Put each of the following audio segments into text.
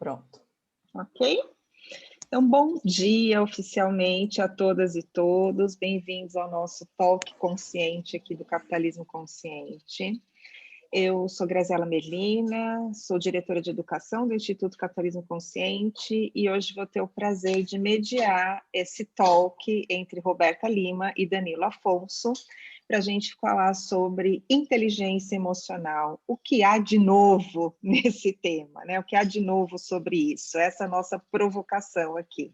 Pronto. Ok? Então, bom dia oficialmente a todas e todos. Bem-vindos ao nosso Talk Consciente aqui do Capitalismo Consciente. Eu sou Graziela Merlina, sou diretora de educação do Instituto Capitalismo Consciente e hoje vou ter o prazer de mediar esse talk entre Roberta Lima e Danilo Afonso, para a gente falar sobre inteligência emocional. O que há de novo nesse tema, né? O que há de novo sobre isso? Essa é a nossa provocação aqui.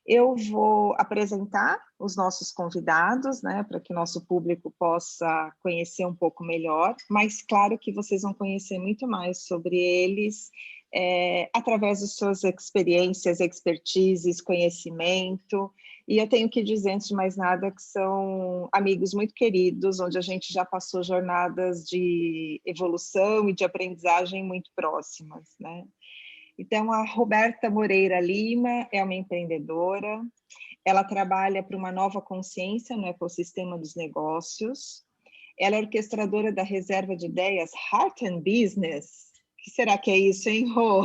Eu vou apresentar os nossos convidados, né, para que nosso público possa conhecer um pouco melhor, mas claro que vocês vão conhecer muito mais sobre eles através das suas experiências, expertises, conhecimento. E eu tenho que dizer, antes de mais nada, que são amigos muito queridos, onde a gente já passou jornadas de evolução e de aprendizagem muito próximas, né? Então, a Roberta Moreira Lima é uma empreendedora, ela trabalha para uma nova consciência no ecossistema dos negócios, ela é orquestradora da reserva de ideias Heart and Business. O que será que é isso, hein, Rô?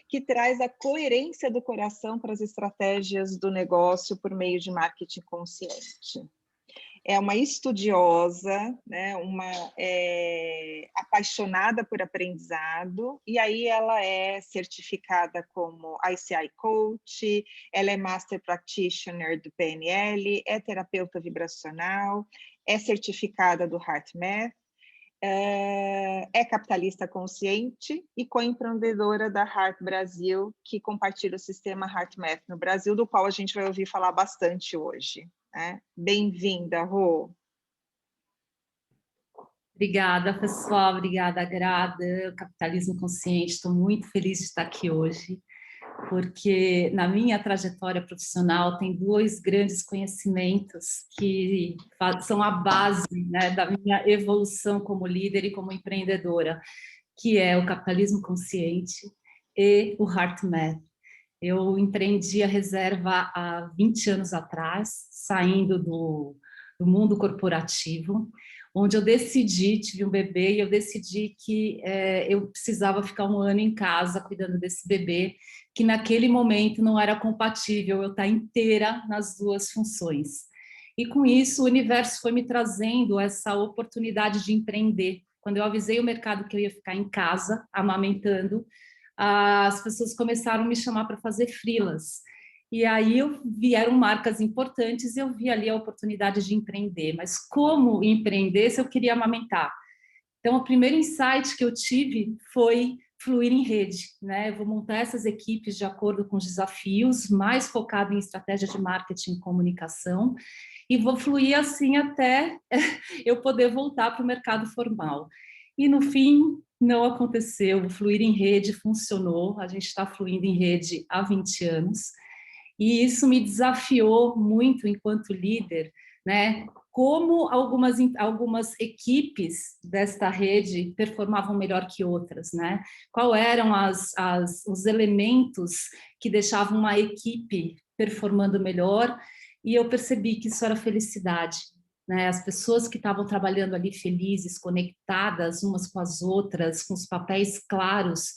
Que traz a coerência do coração para as estratégias do negócio por meio de marketing consciente. É uma estudiosa, né, apaixonada por aprendizado, e aí ela é certificada como ICI Coach, ela é Master Practitioner do PNL, é terapeuta vibracional, é certificada do HeartMath, é capitalista consciente e co-empreendedora da Heart Brasil, que compartilha o sistema HeartMath no Brasil, do qual a gente vai ouvir falar bastante hoje. Bem-vinda, Rô. Obrigada, pessoal. Obrigada, Grada. Capitalismo Consciente. Estou muito feliz de estar aqui hoje, porque na minha trajetória profissional tem dois grandes conhecimentos que são a base, né, da minha evolução como líder e como empreendedora, que é o capitalismo consciente e o HeartMath. Eu empreendi a reserva há 20 anos atrás, saindo do mundo corporativo, onde eu decidi, tive um bebê, e eu decidi que eu precisava ficar um ano em casa cuidando desse bebê, que naquele momento não era compatível eu estar inteira nas duas funções. E com isso o universo foi me trazendo essa oportunidade de empreender. Quando eu avisei o mercado que eu ia ficar em casa, amamentando, as pessoas começaram a me chamar para fazer freelas. E aí vieram marcas importantes e eu vi ali a oportunidade de empreender. Mas como empreender se eu queria amamentar? Então, o primeiro insight que eu tive foi fluir em rede, né? Eu vou montar essas equipes de acordo com os desafios, mais focado em estratégia de marketing e comunicação, e vou fluir assim até eu poder voltar para o mercado formal. E no fim, não aconteceu, o fluir em rede funcionou, a gente está fluindo em rede há 20 anos, e isso me desafiou muito enquanto líder, né? Como algumas equipes desta rede performavam melhor que outras, né? Qual eram os elementos que deixavam uma equipe performando melhor, e eu percebi que isso era felicidade, né? As pessoas que estavam trabalhando ali felizes, conectadas umas com as outras, com os papéis claros,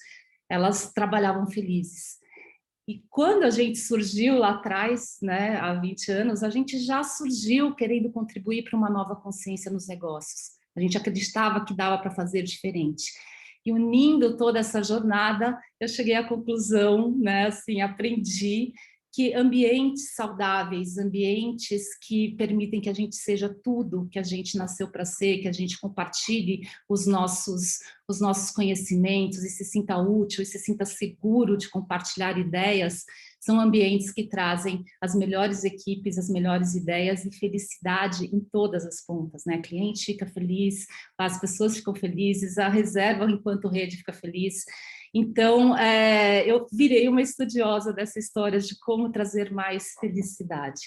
elas trabalhavam felizes. E quando a gente surgiu lá atrás, né, há 20 anos, a gente já surgiu querendo contribuir para uma nova consciência nos negócios. A gente acreditava que dava para fazer diferente. E unindo toda essa jornada, eu cheguei à conclusão, né, assim, aprendi que ambientes saudáveis, ambientes que permitem que a gente seja tudo que a gente nasceu para ser, que a gente compartilhe os nossos conhecimentos e se sinta útil e se sinta seguro de compartilhar ideias, são ambientes que trazem as melhores equipes, as melhores ideias e felicidade em todas as pontas, né? O cliente fica feliz, as pessoas ficam felizes, a reserva enquanto rede fica feliz. Então, eu virei uma estudiosa dessa história de como trazer mais felicidade.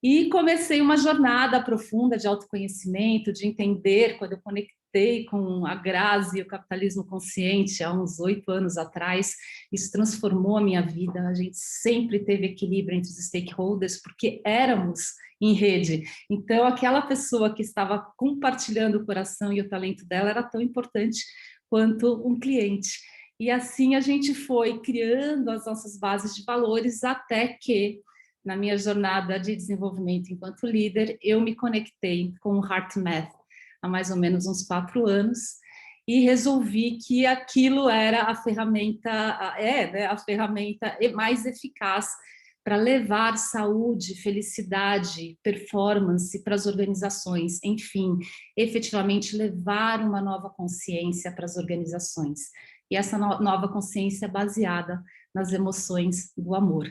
E comecei uma jornada profunda de autoconhecimento, de entender, quando eu conectei com a Grazi e o capitalismo consciente há uns 8 anos atrás, isso transformou a minha vida. A gente sempre teve equilíbrio entre os stakeholders, porque éramos em rede. Então, aquela pessoa que estava compartilhando o coração e o talento dela era tão importante quanto um cliente. E assim a gente foi criando as nossas bases de valores até que, na minha jornada de desenvolvimento enquanto líder, eu me conectei com o HeartMath há mais ou menos uns 4 anos e resolvi que aquilo era a ferramenta, né, a ferramenta mais eficaz para levar saúde, felicidade, performance para as organizações, enfim, efetivamente levar uma nova consciência para as organizações. E essa nova consciência é baseada nas emoções do amor.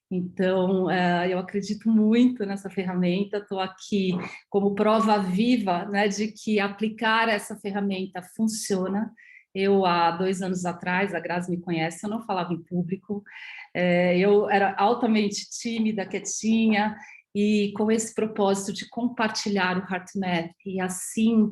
Então, eu acredito muito nessa ferramenta, estou aqui como prova viva, né, de que aplicar essa ferramenta funciona. Eu, há 2 anos atrás, a Grazi me conhece, eu não falava em público, eu era altamente tímida, quietinha, e com esse propósito de compartilhar o HeartMath e assim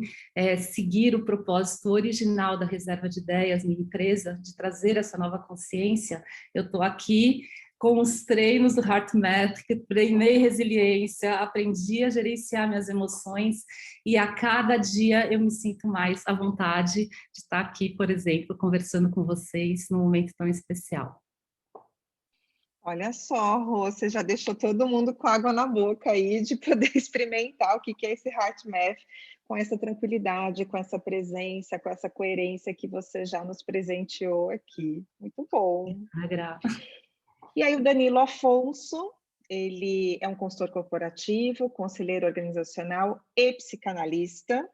seguir o propósito original da Reserva de Ideias, minha empresa, de trazer essa nova consciência, eu estou aqui com os treinos do HeartMath, que treinei resiliência, aprendi a gerenciar minhas emoções e a cada dia eu me sinto mais à vontade de estar aqui, por exemplo, conversando com vocês num momento tão especial. Olha só, Rô, você já deixou todo mundo com água na boca aí de poder experimentar o que é esse HeartMath com essa tranquilidade, com essa presença, com essa coerência que você já nos presenteou aqui. Muito bom. E aí o Danilo Afonso, ele é um consultor corporativo, conselheiro organizacional e psicanalista.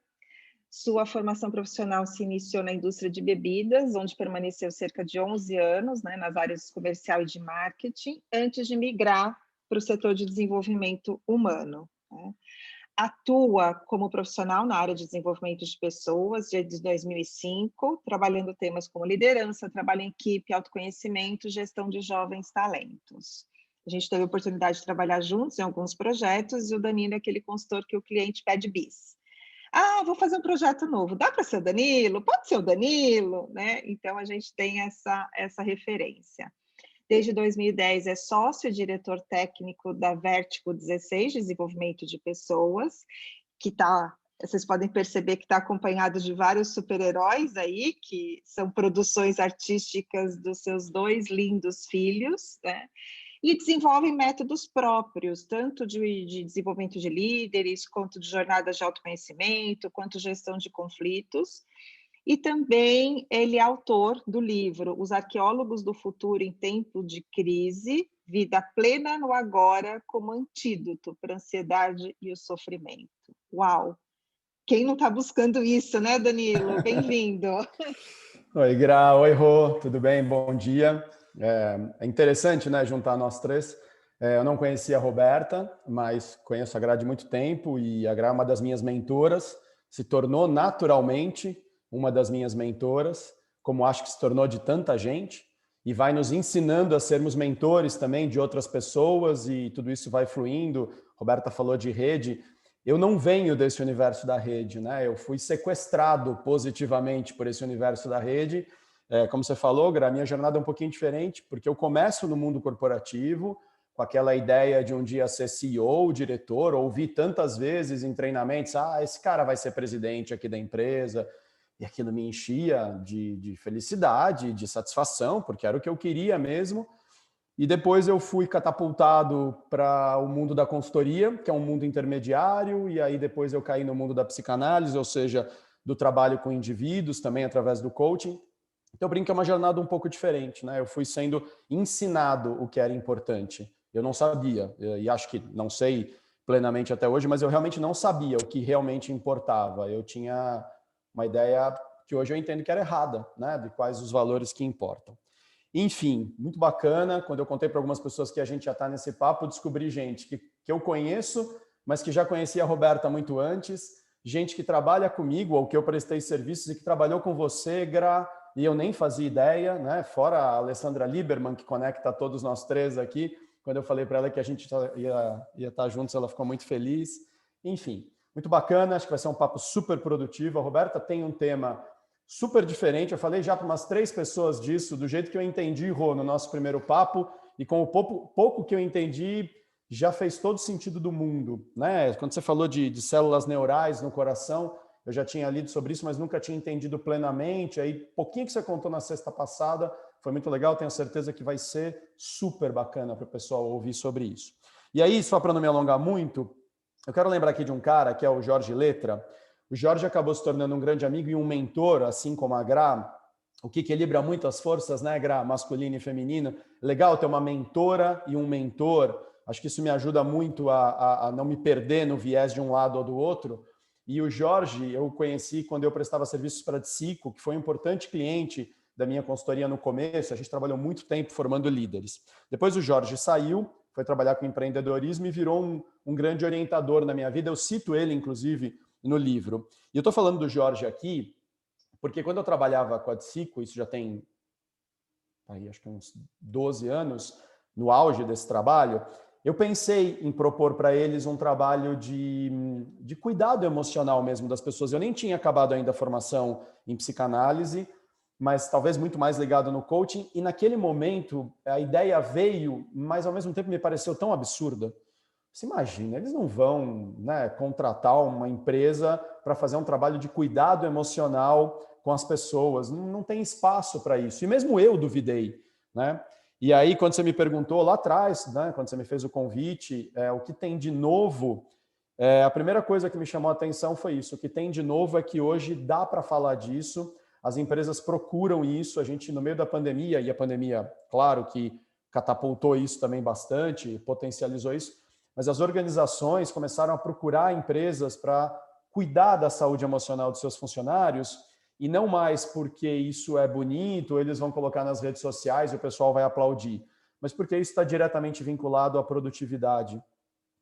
Sua formação profissional se iniciou na indústria de bebidas, onde permaneceu cerca de 11 anos, né, nas áreas comercial e de marketing, antes de migrar para o setor de desenvolvimento humano. Né. Atua como profissional na área de desenvolvimento de pessoas desde 2005, trabalhando temas como liderança, trabalho em equipe, autoconhecimento, gestão de jovens talentos. A gente teve a oportunidade de trabalhar juntos em alguns projetos, e o Danilo é aquele consultor que o cliente pede bis. Ah, vou fazer um projeto novo. Dá para ser o Danilo? Pode ser o Danilo, né? Então a gente tem essa referência. Desde 2010 é sócio e diretor técnico da Vertigo 16, Desenvolvimento de Pessoas, que está, vocês podem perceber que está acompanhado de vários super-heróis aí, que são produções artísticas dos seus 2 lindos filhos, né? E desenvolvem métodos próprios, tanto de desenvolvimento de líderes, quanto de jornadas de autoconhecimento, quanto gestão de conflitos. E também ele é autor do livro Os Arqueólogos do Futuro em Tempo de Crise, Vida Plena no Agora como Antídoto para a Ansiedade e o Sofrimento. Uau! Quem não está buscando isso, né, Danilo? Bem-vindo! Oi, Gra. Oi, Rô. Tudo bem? Bom dia. É interessante, né, juntar nós 3. Eu não conhecia a Roberta, mas conheço a Gra de muito tempo e a Gra é uma das minhas mentoras, se tornou naturalmente uma das minhas mentoras, como acho que se tornou de tanta gente, e vai nos ensinando a sermos mentores também de outras pessoas e tudo isso vai fluindo. Roberta falou de rede. Eu não venho desse universo da rede, né? Eu fui sequestrado positivamente por esse universo da rede. Como você falou, Gra, a minha jornada é um pouquinho diferente, porque eu começo no mundo corporativo, com aquela ideia de um dia ser CEO, diretor, ouvi tantas vezes em treinamentos, esse cara vai ser presidente aqui da empresa, e aquilo me enchia de felicidade, de satisfação, porque era o que eu queria mesmo. E depois eu fui catapultado para o mundo da consultoria, que é um mundo intermediário, e aí depois eu caí no mundo da psicanálise, ou seja, do trabalho com indivíduos, também através do coaching. Então eu brinco que é uma jornada um pouco diferente, né? Eu fui sendo ensinado o que era importante. Eu não sabia, e acho que não sei plenamente até hoje, mas eu realmente não sabia o que realmente importava. Eu tinha uma ideia que hoje eu entendo que era errada, né? De quais os valores que importam. Enfim, muito bacana. Quando eu contei para algumas pessoas que a gente já está nesse papo, descobri gente que eu conheço, mas que já conhecia a Roberta muito antes, gente que trabalha comigo, ou que eu prestei serviços e que trabalhou com você, Gra, e eu nem fazia ideia, né? Fora a Alessandra Lieberman, que conecta todos nós 3 aqui. Quando eu falei para ela que a gente ia estar juntos, ela ficou muito feliz. Enfim, muito bacana. Acho que vai ser um papo super produtivo. A Roberta tem um tema super diferente. Eu falei já para umas 3 pessoas disso, do jeito que eu entendi, Rô, no nosso primeiro papo, e com o pouco que eu entendi, já fez todo sentido do mundo, né? Quando você falou de células neurais no coração, eu já tinha lido sobre isso, mas nunca tinha entendido plenamente. Aí, pouquinho que você contou na sexta passada, foi muito legal, tenho certeza que vai ser super bacana para o pessoal ouvir sobre isso. E aí, só para não me alongar muito, eu quero lembrar aqui de um cara que é o Jorge Letra. O Jorge acabou se tornando um grande amigo e um mentor, assim como a Gra, o que equilibra muito as forças, né, Gra, masculino e feminino. Legal ter uma mentora e um mentor. Acho que isso me ajuda muito a não me perder no viés de um lado ou do outro. E o Jorge eu conheci quando eu prestava serviços para a Dsico, que foi um importante cliente da minha consultoria no começo. A gente trabalhou muito tempo formando líderes. Depois o Jorge saiu, foi trabalhar com empreendedorismo e virou um grande orientador na minha vida. Eu cito ele, inclusive, no livro. E eu estou falando do Jorge aqui porque quando eu trabalhava com a Dsico, isso já tem aí, acho que uns 12 anos, no auge desse trabalho, eu pensei em propor para eles um trabalho de cuidado emocional mesmo das pessoas. Eu nem tinha acabado ainda a formação em psicanálise, mas talvez muito mais ligado no coaching. E naquele momento, a ideia veio, mas ao mesmo tempo me pareceu tão absurda. Você imagina, eles não vão, né, contratar uma empresa para fazer um trabalho de cuidado emocional com as pessoas. Não tem espaço para isso. E mesmo eu duvidei, né? E aí, quando você me perguntou lá atrás, né, quando você me fez o convite, o que tem de novo, a primeira coisa que me chamou a atenção foi isso. O que tem de novo é que hoje dá para falar disso, as empresas procuram isso, a gente, no meio da pandemia, e a pandemia, claro que catapultou isso também bastante, potencializou isso, mas as organizações começaram a procurar empresas para cuidar da saúde emocional dos seus funcionários, e não mais porque isso é bonito, eles vão colocar nas redes sociais e o pessoal vai aplaudir, mas porque isso está diretamente vinculado à produtividade.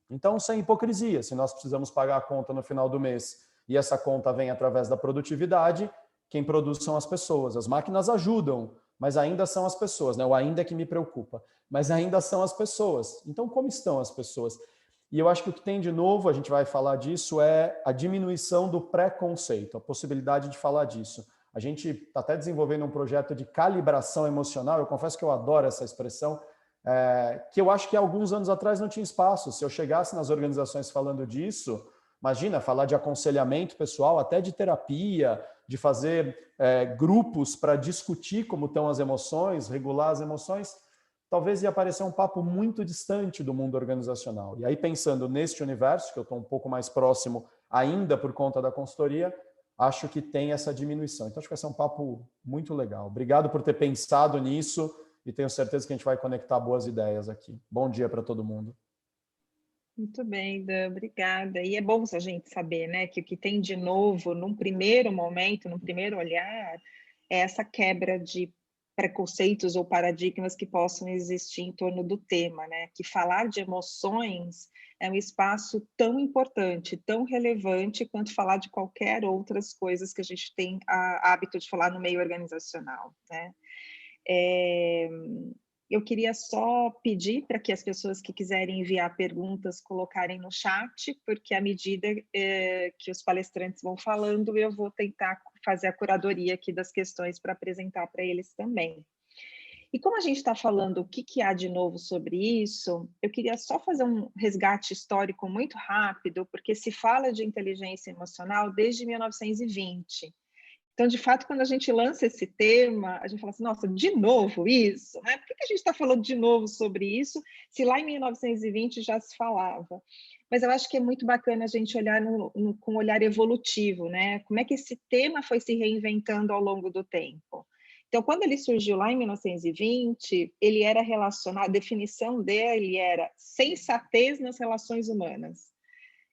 Então, sem hipocrisia, se nós precisamos pagar a conta no final do mês e essa conta vem através da produtividade, quem produz são as pessoas. As máquinas ajudam, mas ainda são as pessoas, né? O ainda é que me preocupa, mas ainda são as pessoas. Então, como estão as pessoas? E eu acho que o que tem de novo, a gente vai falar disso, é a diminuição do preconceito, a possibilidade de falar disso. A gente está até desenvolvendo um projeto de calibração emocional, eu confesso que eu adoro essa expressão, que eu acho que há alguns anos atrás não tinha espaço. Se eu chegasse nas organizações falando disso, imagina, falar de aconselhamento pessoal, até de terapia, de fazer grupos para discutir como estão as emoções, regular as emoções, talvez ia parecer um papo muito distante do mundo organizacional. E aí, pensando neste universo, que eu estou um pouco mais próximo ainda por conta da consultoria, acho que tem essa diminuição. Então, acho que vai ser um papo muito legal. Obrigado por ter pensado nisso e tenho certeza que a gente vai conectar boas ideias aqui. Bom dia para todo mundo. Muito bem, Dan, obrigada. E é bom a gente saber, né, que o que tem de novo, num primeiro momento, num primeiro olhar, é essa quebra de preconceitos ou paradigmas que possam existir em torno do tema, né? Que falar de emoções é um espaço tão importante, tão relevante quanto falar de qualquer outras coisas que a gente tem hábito de falar no meio organizacional, né? Eu queria só pedir para que as pessoas que quiserem enviar perguntas colocarem no chat, porque à medida que os palestrantes vão falando, eu vou tentar fazer a curadoria aqui das questões para apresentar para eles também. E como a gente está falando o que há de novo sobre isso, eu queria só fazer um resgate histórico muito rápido, porque se fala de inteligência emocional desde 1920. Então, de fato, quando a gente lança esse tema, a gente fala assim, nossa, de novo isso? Né? Por que a gente está falando de novo sobre isso, se lá em 1920 já se falava? Mas eu acho que é muito bacana a gente olhar com um olhar evolutivo, né? Como é que esse tema foi se reinventando ao longo do tempo? Então, quando ele surgiu lá em 1920, ele era relacionado, a definição dele era sensatez nas relações humanas.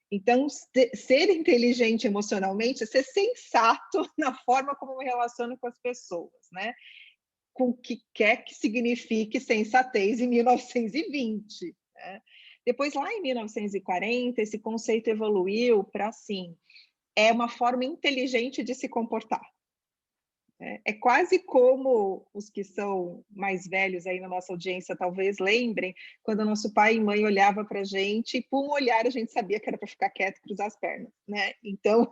Então, ser inteligente emocionalmente é ser sensato na forma como eu me relaciono com as pessoas, né? Com o que quer que signifique sensatez em 1920. Né? Depois, lá em 1940, esse conceito evoluiu para, assim, é uma forma inteligente de se comportar. É quase como os que são mais velhos aí na nossa audiência talvez lembrem, quando nosso pai e mãe olhava para a gente e por um olhar a gente sabia que era para ficar quieto e cruzar as pernas, né? Então,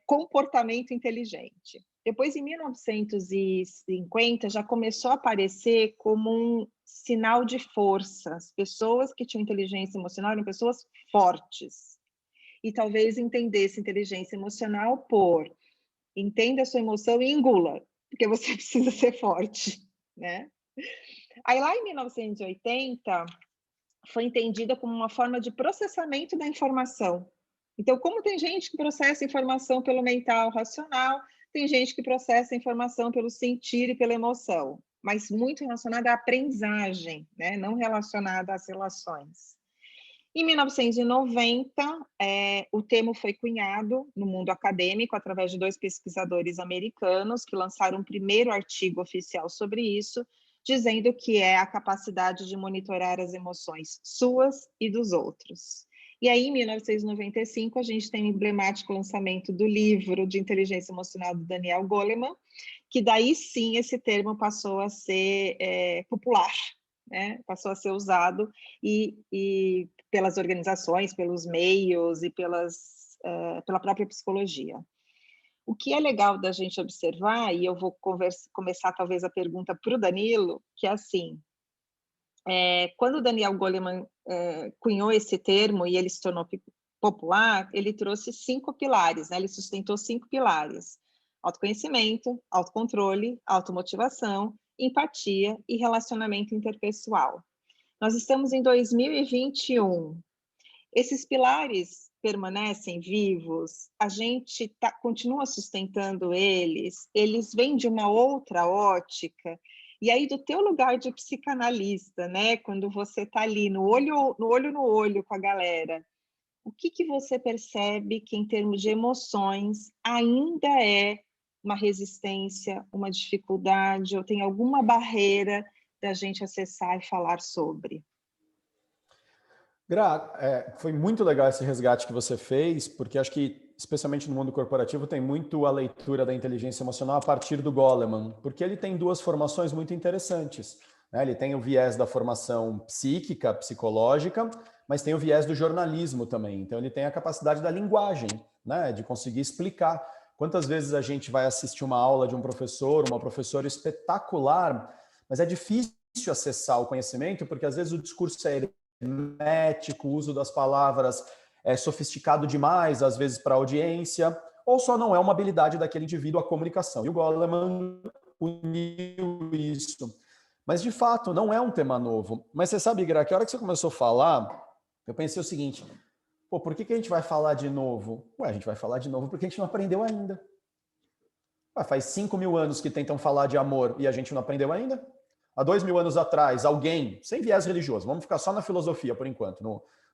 comportamento inteligente. Depois, em 1950, já começou a aparecer como um sinal de força. As pessoas que tinham inteligência emocional eram pessoas fortes. e talvez entendesse inteligência emocional por entenda a sua emoção e engula, porque você precisa ser forte, né? Aí lá em 1980 foi entendida como uma forma de processamento da informação. Então, como tem gente que processa informação pelo mental racional, tem gente que processa informação pelo sentir e pela emoção, mas muito relacionada à aprendizagem, né? Não relacionada às relações. Em 1990, o termo foi cunhado no mundo acadêmico através de 2 pesquisadores americanos que lançaram o primeiro artigo oficial sobre isso, dizendo que é a capacidade de monitorar as emoções suas e dos outros. E aí, em 1995, a gente tem o emblemático lançamento do livro de inteligência emocional do Daniel Goleman, que daí sim esse termo passou a ser popular, né? Passou a ser usado e pelas organizações, pelos meios e pela própria psicologia. O que é legal da gente observar, e eu vou começar talvez a pergunta para o Danilo, que é assim, quando o Daniel Goleman cunhou esse termo e ele se tornou popular, ele trouxe 5 pilares, né? Ele sustentou 5 pilares: autoconhecimento, autocontrole, automotivação, empatia e relacionamento interpessoal. Nós estamos em 2021. Esses pilares permanecem vivos? A gente continua sustentando eles? Eles vêm de uma outra ótica? E aí, do teu lugar de psicanalista, né? Quando você está ali no olho com a galera, o que você percebe que, em termos de emoções, ainda é uma resistência, uma dificuldade, ou tem alguma barreira da gente acessar e falar sobre? Gra, foi muito legal esse resgate que você fez, porque acho que, especialmente no mundo corporativo, tem muito a leitura da inteligência emocional a partir do Goleman, porque ele tem 2 formações muito interessantes, né? Ele tem o viés da formação psíquica, psicológica, mas tem o viés do jornalismo também. Então, ele tem a capacidade da linguagem, né? De conseguir explicar. Quantas vezes a gente vai assistir uma aula de um professor, uma professora espetacular, mas é difícil acessar o conhecimento, porque às vezes o discurso é hermético, o uso das palavras é sofisticado demais, às vezes para a audiência, ou só não é uma habilidade daquele indivíduo a comunicação. E o Goleman uniu isso. Mas, de fato, não é um tema novo. Mas você sabe, Gra, que a hora que você começou a falar, eu pensei o seguinte, pô, por que a gente vai falar de novo? Ué, a gente vai falar de novo porque a gente não aprendeu ainda. Ué, faz 5.000 anos que tentam falar de amor e a gente não aprendeu ainda? Há 2.000 anos atrás, alguém, sem viés religioso, vamos ficar só na filosofia por enquanto,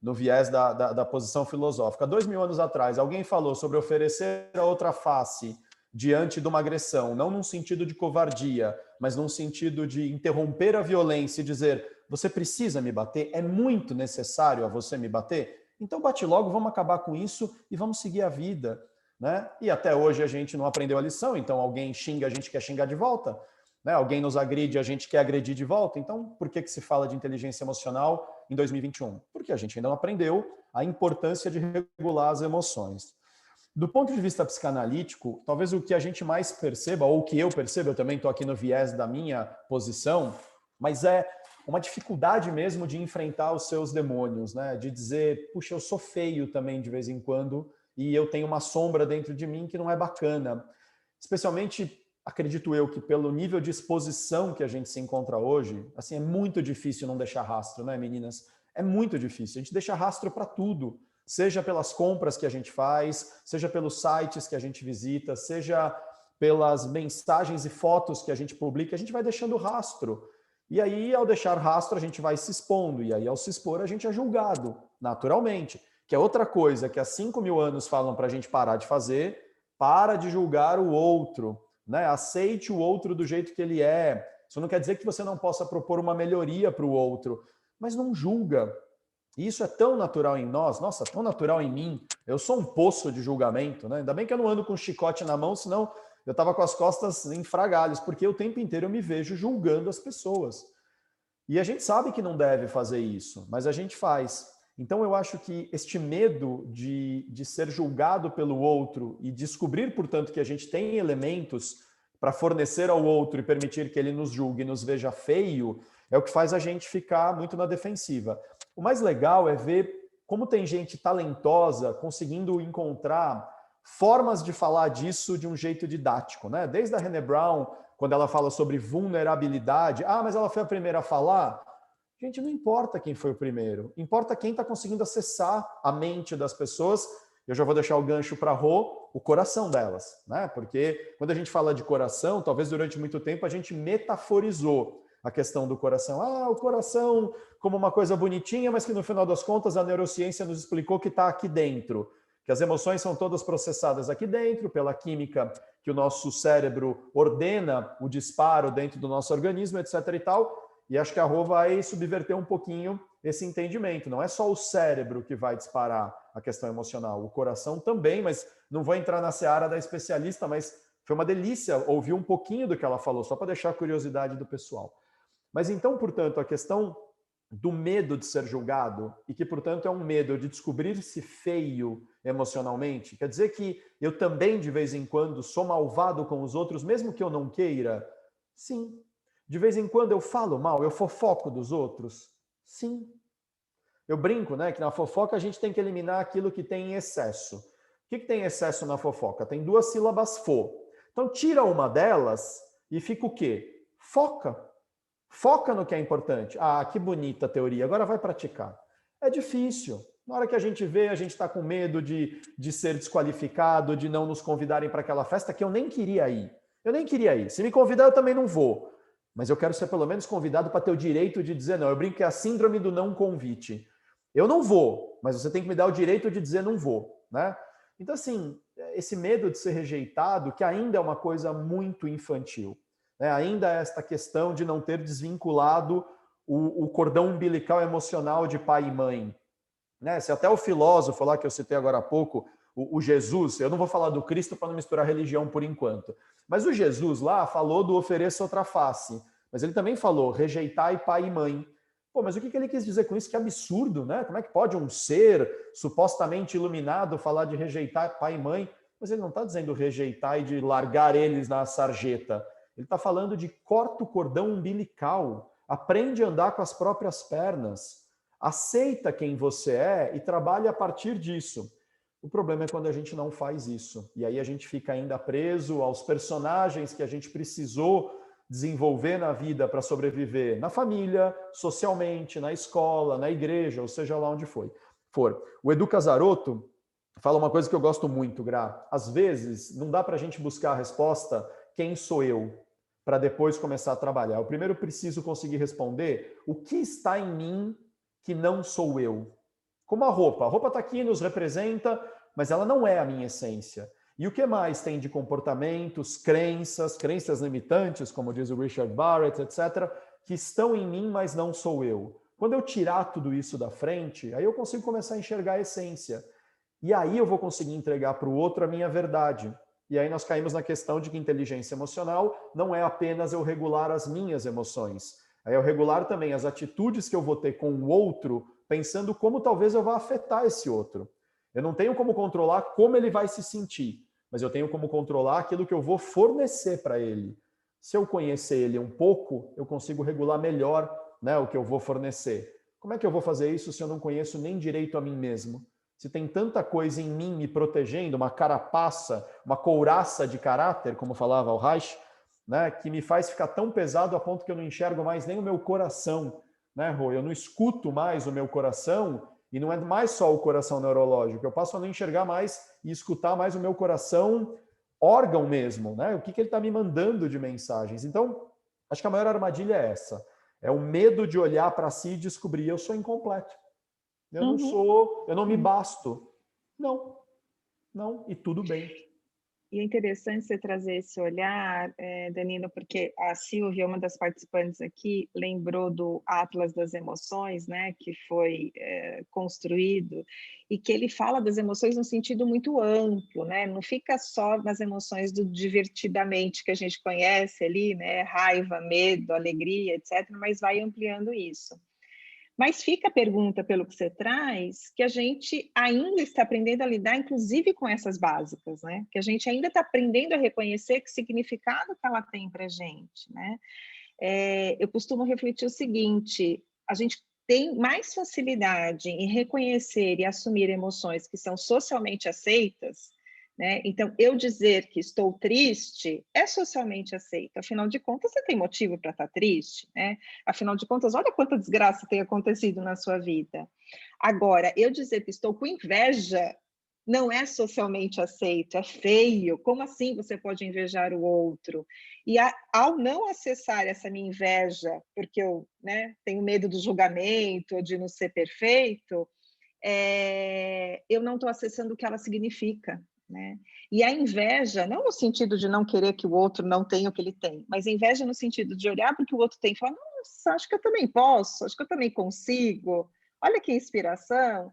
no viés da posição filosófica. Há 2.000 anos atrás, alguém falou sobre oferecer a outra face diante de uma agressão, não num sentido de covardia, mas num sentido de interromper a violência e dizer, você precisa me bater? É muito necessário a você me bater? Então bate logo, vamos acabar com isso e vamos seguir a vida, né? E até hoje a gente não aprendeu a lição, então alguém xinga, a gente quer xingar de volta. Né? Alguém nos agride, a gente quer agredir de volta. Então, por que se fala de inteligência emocional em 2021? Porque a gente ainda não aprendeu a importância de regular as emoções. Do ponto de vista psicanalítico, talvez o que a gente mais perceba, ou o que eu percebo, eu também estou aqui no viés da minha posição, mas é uma dificuldade mesmo de enfrentar os seus demônios, né? De dizer, puxa, eu sou feio também de vez em quando e eu tenho uma sombra dentro de mim que não é bacana. Especialmente, acredito eu, que pelo nível de exposição que a gente se encontra hoje, assim, é muito difícil não deixar rastro, né, meninas? É muito difícil. A gente deixa rastro para tudo, seja pelas compras que a gente faz, seja pelos sites que a gente visita, seja pelas mensagens e fotos que a gente publica, a gente vai deixando rastro. E aí, ao deixar rastro, a gente vai se expondo. E aí, ao se expor, a gente é julgado, naturalmente. Que é outra coisa que há 5.000 anos falam para a gente parar de fazer, para de julgar o outro. Né? Aceite o outro do jeito que ele é. Isso não quer dizer que você não possa propor uma melhoria para o outro, mas não julga. E isso é tão natural em nós, nossa, tão natural em mim. Eu sou um poço de julgamento, né? Ainda bem que eu não ando com um chicote na mão, senão eu estava com as costas em frangalhos, porque o tempo inteiro eu me vejo julgando as pessoas. E a gente sabe que não deve fazer isso, mas a gente faz. Então eu acho que este medo de ser julgado pelo outro e descobrir, portanto, que a gente tem elementos para fornecer ao outro e permitir que ele nos julgue e nos veja feio, é o que faz a gente ficar muito na defensiva. O mais legal é ver como tem gente talentosa conseguindo encontrar formas de falar disso de um jeito didático, né? Desde a Brené Brown, quando ela fala sobre vulnerabilidade, mas ela foi a primeira a falar. Gente, não importa quem foi o primeiro, importa quem está conseguindo acessar a mente das pessoas. Eu já vou deixar o gancho para a Rô, o coração delas, né? Porque quando a gente fala de coração, talvez durante muito tempo a gente metaforizou a questão do coração. O coração como uma coisa bonitinha, mas que no final das contas a neurociência nos explicou que está aqui dentro, que as emoções são todas processadas aqui dentro, pela química que o nosso cérebro ordena o disparo dentro do nosso organismo, etc. e tal. E acho que a Rô vai subverter um pouquinho esse entendimento. Não é só o cérebro que vai disparar a questão emocional, o coração também, mas não vou entrar na seara da especialista, mas foi uma delícia ouvir um pouquinho do que ela falou, só para deixar a curiosidade do pessoal. Mas então, portanto, a questão do medo de ser julgado, e que, portanto, é um medo de descobrir-se feio emocionalmente, quer dizer que eu também, de vez em quando, sou malvado com os outros, mesmo que eu não queira? Sim. De vez em quando eu falo mal, eu fofoco dos outros? Sim. Eu brinco, né, que na fofoca a gente tem que eliminar aquilo que tem em excesso. O que tem excesso na fofoca? Tem 2 sílabas fo. Então, tira uma delas e fica o quê? Foca. Foca no que é importante. Que bonita teoria, agora vai praticar. É difícil. Na hora que a gente vê, a gente está com medo de ser desqualificado, de não nos convidarem para aquela festa que eu nem queria ir. Eu nem queria ir. Se me convidar, eu também não vou. Mas eu quero ser pelo menos convidado para ter o direito de dizer não. Eu brinco que é a síndrome do não convite. Eu não vou, mas você tem que me dar o direito de dizer não vou, né? Então, assim, esse medo de ser rejeitado, que ainda é uma coisa muito infantil, né? Ainda é esta questão de não ter desvinculado o cordão umbilical emocional de pai e mãe, né? Se até o filósofo lá que eu citei agora há pouco, o Jesus, eu não vou falar do Cristo para não misturar religião por enquanto, mas o Jesus lá falou do ofereça outra face, mas ele também falou rejeitai pai e mãe. Pô, mas o que ele quis dizer com isso? Que absurdo, né? Como é que pode um ser supostamente iluminado falar de rejeitar pai e mãe? Mas ele não está dizendo rejeitar e de largar eles na sarjeta. Ele está falando de corta o cordão umbilical, aprende a andar com as próprias pernas, aceita quem você é e trabalha a partir disso. O problema é quando a gente não faz isso. E aí a gente fica ainda preso aos personagens que a gente precisou desenvolver na vida para sobreviver na família, socialmente, na escola, na igreja, ou seja lá onde for. O Edu Casarotto fala uma coisa que eu gosto muito, Gra. Às vezes, não dá para a gente buscar a resposta quem sou eu, para depois começar a trabalhar. Eu primeiro preciso conseguir responder o que está em mim que não sou eu. Como a roupa está aqui, nos representa, mas ela não é a minha essência. E o que mais tem de comportamentos, crenças limitantes, como diz o Richard Barrett, etc., que estão em mim, mas não sou eu. Quando eu tirar tudo isso da frente, aí eu consigo começar a enxergar a essência. E aí eu vou conseguir entregar para o outro a minha verdade. E aí nós caímos na questão de que inteligência emocional não é apenas eu regular as minhas emoções. É eu regular também as atitudes que eu vou ter com o outro, pensando como talvez eu vá afetar esse outro. Eu não tenho como controlar como ele vai se sentir, mas eu tenho como controlar aquilo que eu vou fornecer para ele. Se eu conhecer ele um pouco, eu consigo regular melhor, né, o que eu vou fornecer. Como é que eu vou fazer isso se eu não conheço nem direito a mim mesmo? Se tem tanta coisa em mim me protegendo, uma carapaça, uma couraça de caráter, como falava o Reich, né, que me faz ficar tão pesado a ponto que eu não enxergo mais nem o meu coração, né, Rô? Eu não escuto mais o meu coração, e não é mais só o coração neurológico, eu passo a não enxergar mais e escutar mais o meu coração órgão mesmo, né? O que ele está me mandando de mensagens. Então, acho que a maior armadilha é essa. É o medo de olhar para si e descobrir eu sou incompleto. Eu não sou, eu não me basto. Não, e tudo bem. E é interessante você trazer esse olhar, Danilo, porque a Silvia, uma das participantes aqui, lembrou do Atlas das Emoções, né, que foi construído, e que ele fala das emoções num sentido muito amplo, né, não fica só nas emoções do divertidamente que a gente conhece ali, né, raiva, medo, alegria, etc., mas vai ampliando isso. Mas fica a pergunta, pelo que você traz, que a gente ainda está aprendendo a lidar, inclusive com essas básicas, né? Que a gente ainda está aprendendo a reconhecer que significado que ela tem para a gente, né? Eu costumo refletir o seguinte, a gente tem mais facilidade em reconhecer e assumir emoções que são socialmente aceitas, né? Então, eu dizer que estou triste é socialmente aceito. Afinal de contas, você tem motivo para estar triste, né? Afinal de contas, olha quanta desgraça tem acontecido na sua vida. Agora, eu dizer que estou com inveja não é socialmente aceito, é feio. Como assim você pode invejar o outro? E ao não acessar essa minha inveja, porque eu, né, tenho medo do julgamento, ou de não ser perfeito, eu não estou acessando o que ela significa, né? E a inveja, não no sentido de não querer que o outro não tenha o que ele tem, mas a inveja no sentido de olhar para o que o outro tem e falar, nossa, acho que eu também posso, acho que eu também consigo, olha que inspiração,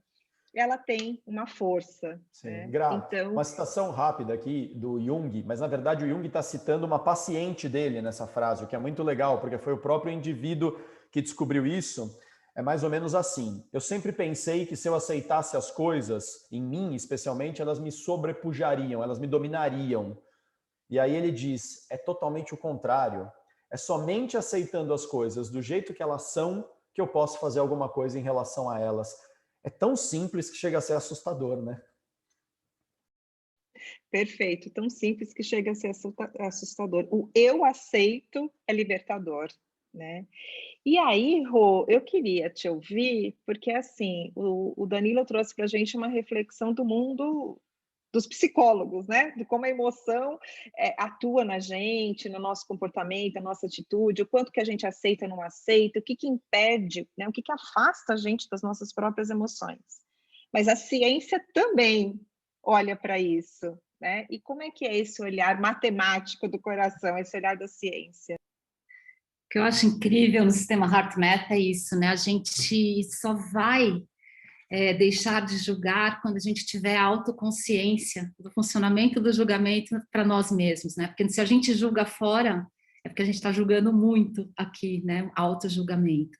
ela tem uma força. Sim, né? Gra, Então, uma citação rápida aqui do Jung, mas na verdade o Jung está citando uma paciente dele nessa frase, o que é muito legal, porque foi o próprio indivíduo que descobriu isso. É mais ou menos assim: eu sempre pensei que se eu aceitasse as coisas, em mim especialmente, elas me sobrepujariam, elas me dominariam. E aí ele diz, é totalmente o contrário. É somente aceitando as coisas do jeito que elas são que eu posso fazer alguma coisa em relação a elas. É tão simples que chega a ser assustador, né? perfeito, tão simples que chega a ser assustador. O eu aceito é libertador, né? E aí, Rô, eu queria te ouvir, porque assim, o Danilo trouxe para a gente uma reflexão do mundo dos psicólogos, né? De como a emoção atua na gente, no nosso comportamento, na nossa atitude, o quanto que a gente aceita ou não aceita, o que que impede, né? O que que afasta a gente das nossas próprias emoções. Mas a ciência também olha para isso, né? E como é que é esse olhar matemático do coração, esse olhar da ciência? O que eu acho incrível no sistema HeartMath é isso, né? A gente só vai deixar de julgar quando a gente tiver autoconsciência do funcionamento do julgamento para nós mesmos, né? Porque se a gente julga fora, é porque a gente está julgando muito aqui, né? Auto-julgamento.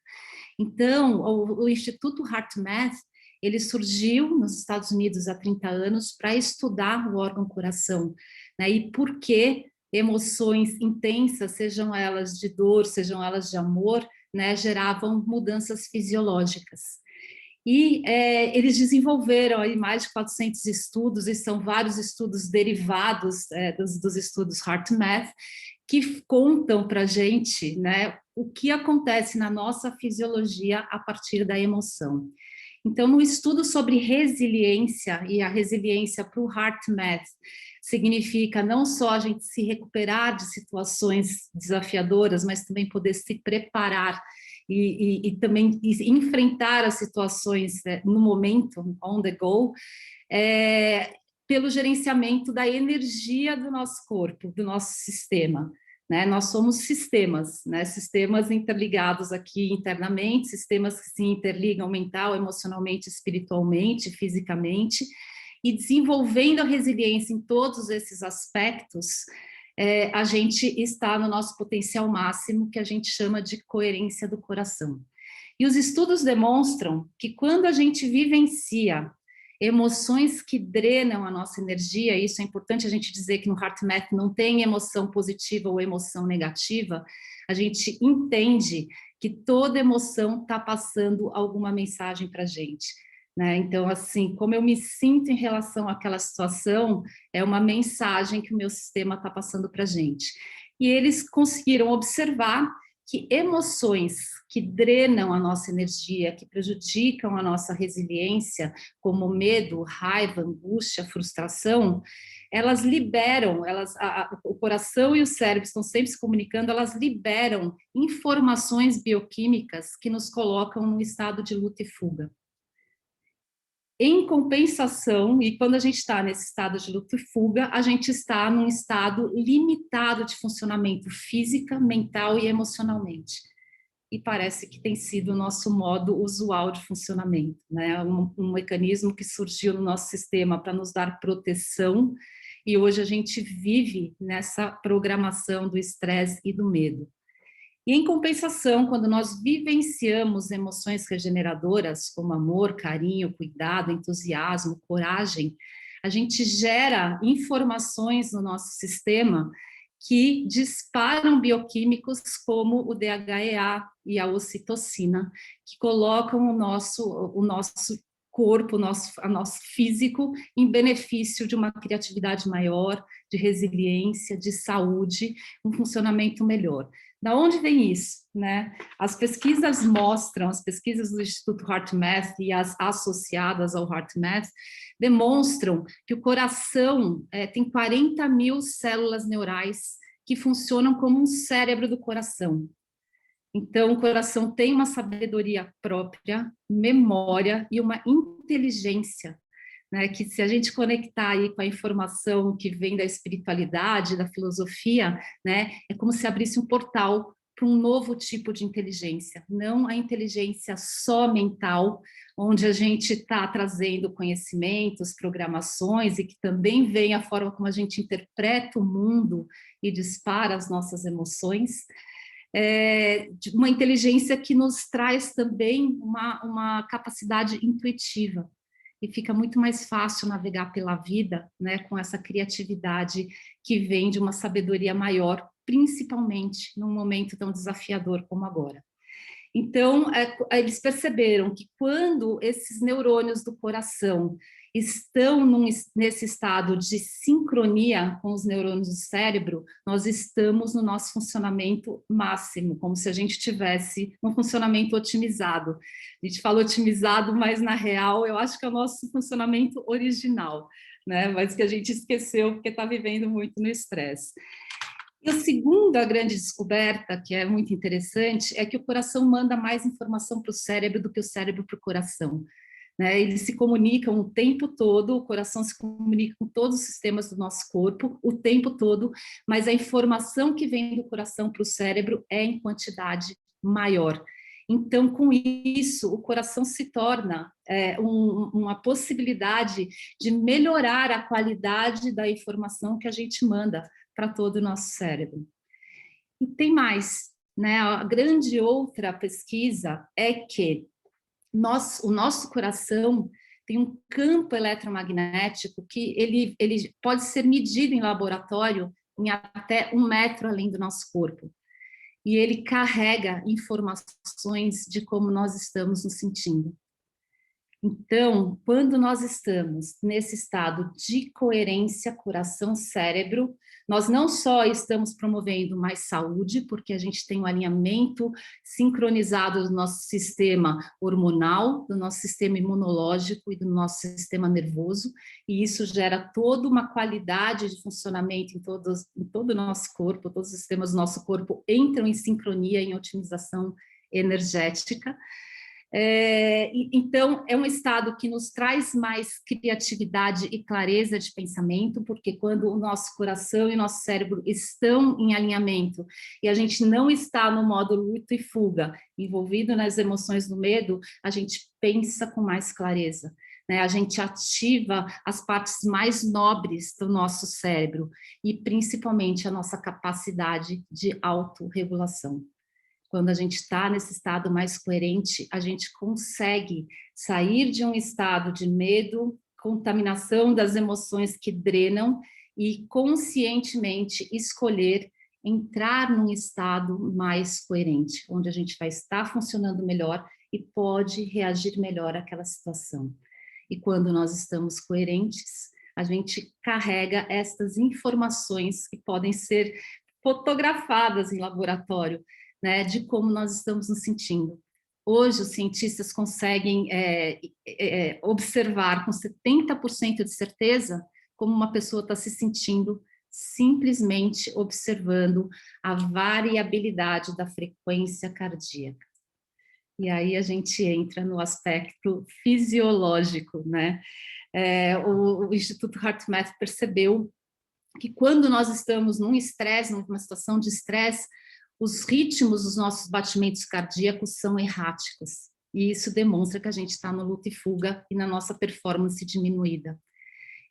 Então, o Instituto HeartMath, ele surgiu nos Estados Unidos há 30 anos para estudar o órgão coração, né? E por que emoções intensas, sejam elas de dor, sejam elas de amor, né, geravam mudanças fisiológicas. E eles desenvolveram aí mais de 400 estudos, e são vários estudos derivados dos estudos HeartMath, que contam para a gente, né, o que acontece na nossa fisiologia a partir da emoção. Então, no estudo sobre resiliência, e a resiliência para o HeartMath significa não só a gente se recuperar de situações desafiadoras, mas também poder se preparar e também enfrentar as situações no momento, on the go, pelo gerenciamento da energia do nosso corpo, do nosso sistema. Né? Nós somos sistemas, né? Sistemas interligados aqui internamente, sistemas que se interligam mental, emocionalmente, espiritualmente, fisicamente, e desenvolvendo a resiliência em todos esses aspectos, a gente está no nosso potencial máximo, que a gente chama de coerência do coração. E os estudos demonstram que quando a gente vivencia emoções que drenam a nossa energia, e isso é importante a gente dizer que no HeartMath não tem emoção positiva ou emoção negativa, a gente entende que toda emoção está passando alguma mensagem para a gente. Né? Então, assim, como eu me sinto em relação àquela situação, é uma mensagem que o meu sistema está passando para a gente. E eles conseguiram observar que emoções que drenam a nossa energia, que prejudicam a nossa resiliência, como medo, raiva, angústia, frustração, elas liberam, o coração e o cérebro estão sempre se comunicando, elas liberam informações bioquímicas que nos colocam num estado de luta e fuga. Em compensação, e quando a gente está nesse estado de luta e fuga, a gente está num estado limitado de funcionamento física, mental e emocionalmente. E parece que tem sido o nosso modo usual de funcionamento, né? Um mecanismo que surgiu no nosso sistema para nos dar proteção, e hoje a gente vive nessa programação do estresse e do medo. E, em compensação, quando nós vivenciamos emoções regeneradoras, como amor, carinho, cuidado, entusiasmo, coragem, a gente gera informações no nosso sistema que disparam bioquímicos como o DHEA e a ocitocina, que colocam o nosso corpo, o nosso físico em benefício de uma criatividade maior, de resiliência, de saúde, um funcionamento melhor. Da onde vem isso, né? As pesquisas mostram, as pesquisas do Instituto HeartMath e as associadas ao HeartMath demonstram que o coração tem 40 mil células neurais que funcionam como um cérebro do coração. Então, o coração tem uma sabedoria própria, memória e uma inteligência, né, que se a gente conectar aí com a informação que vem da espiritualidade, da filosofia, né, é como se abrisse um portal para um novo tipo de inteligência, não a inteligência só mental, onde a gente está trazendo conhecimentos, programações, e que também vem a forma como a gente interpreta o mundo e dispara as nossas emoções, de uma inteligência que nos traz também uma capacidade intuitiva, e fica muito mais fácil navegar pela vida, né, com essa criatividade que vem de uma sabedoria maior, principalmente num momento tão desafiador como agora. Então, eles perceberam que quando esses neurônios do coração estão nesse estado de sincronia com os neurônios do cérebro, nós estamos no nosso funcionamento máximo, como se a gente tivesse um funcionamento otimizado. A gente fala otimizado, mas na real eu acho que é o nosso funcionamento original, né? Mas que a gente esqueceu porque está vivendo muito no estresse. E a segunda grande descoberta, que é muito interessante, é que o coração manda mais informação para o cérebro do que o cérebro para o coração. Né? Eles se comunicam o tempo todo, o coração se comunica com todos os sistemas do nosso corpo o tempo todo, mas a informação que vem do coração para o cérebro é em quantidade maior. Então, com isso, o coração se torna uma possibilidade de melhorar a qualidade da informação que a gente manda para todo o nosso cérebro. E tem mais, né? A grande outra pesquisa é que o nosso coração tem um campo eletromagnético que ele pode ser medido em laboratório em até 1 metro além do nosso corpo. E ele carrega informações de como nós estamos nos sentindo. Então, quando nós estamos nesse estado de coerência coração-cérebro, nós não só estamos promovendo mais saúde, porque a gente tem um alinhamento sincronizado do nosso sistema hormonal, do nosso sistema imunológico e do nosso sistema nervoso, e isso gera toda uma qualidade de funcionamento em todo o nosso corpo, todos os sistemas do nosso corpo entram em sincronia, em otimização energética. Então, é um estado que nos traz mais criatividade e clareza de pensamento, porque quando o nosso coração e o nosso cérebro estão em alinhamento e a gente não está no modo luta e fuga, envolvido nas emoções do medo, a gente pensa com mais clareza, né? A gente ativa as partes mais nobres do nosso cérebro e principalmente a nossa capacidade de autorregulação. Quando a gente está nesse estado mais coerente, a gente consegue sair de um estado de medo, contaminação das emoções que drenam e conscientemente escolher entrar num estado mais coerente, onde a gente vai estar funcionando melhor e pode reagir melhor àquela situação. E quando nós estamos coerentes, a gente carrega estas informações que podem ser fotografadas em laboratório, né, de como nós estamos nos sentindo. Hoje, os cientistas conseguem observar com 70% de certeza como uma pessoa está se sentindo simplesmente observando a variabilidade da frequência cardíaca. E aí a gente entra no aspecto fisiológico, né? O Instituto HeartMath percebeu que quando nós estamos num estresse, numa situação de estresse, os ritmos dos nossos batimentos cardíacos são erráticos. E isso demonstra que a gente está no luta e fuga e na nossa performance diminuída.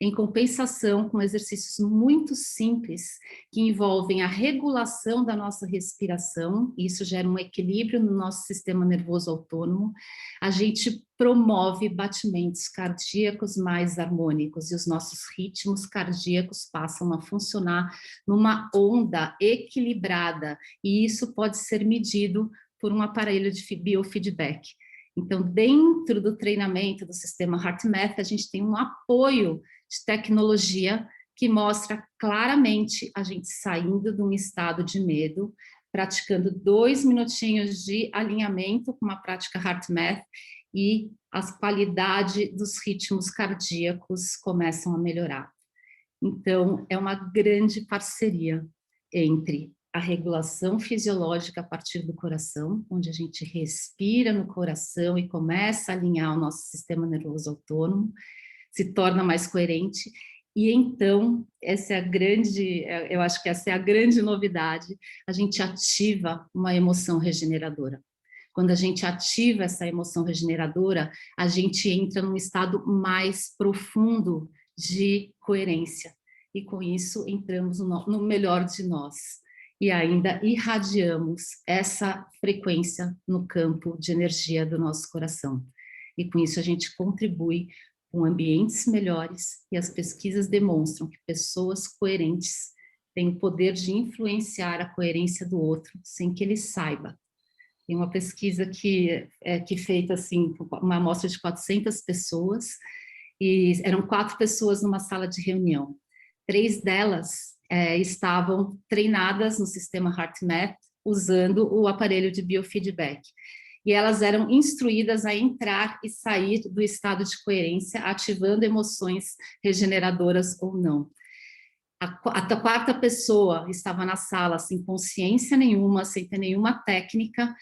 em compensação com exercícios muito simples, que envolvem a regulação da nossa respiração, e isso gera um equilíbrio no nosso sistema nervoso autônomo, a gente promove batimentos cardíacos mais harmônicos, e os nossos ritmos cardíacos passam a funcionar numa onda equilibrada, e isso pode ser medido por um aparelho de biofeedback. Então, dentro do treinamento do sistema HeartMath, a gente tem um apoio de tecnologia que mostra claramente a gente saindo de um estado de medo, praticando 2 minutinhos de alinhamento com uma prática HeartMath e a qualidade dos ritmos cardíacos começam a melhorar. Então, é uma grande parceria entre a regulação fisiológica a partir do coração, onde a gente respira no coração e começa a alinhar o nosso sistema nervoso autônomo, se torna mais coerente, e então, essa é a grande, eu acho que essa é a grande novidade, a gente ativa uma emoção regeneradora. Quando a gente ativa essa emoção regeneradora, a gente entra num estado mais profundo de coerência, e com isso entramos no melhor de nós, e ainda irradiamos essa frequência no campo de energia do nosso coração. E com isso a gente contribui com ambientes melhores, e as pesquisas demonstram que pessoas coerentes têm o poder de influenciar a coerência do outro sem que ele saiba. Tem uma pesquisa que feita assim, uma amostra de 400 pessoas, e eram 4 pessoas numa sala de reunião. 3 delas estavam treinadas no sistema HeartMath, usando o aparelho de biofeedback. E elas eram instruídas a entrar e sair do estado de coerência, ativando emoções regeneradoras ou não. A 4ª pessoa estava na sala sem consciência nenhuma, sem ter nenhuma técnica,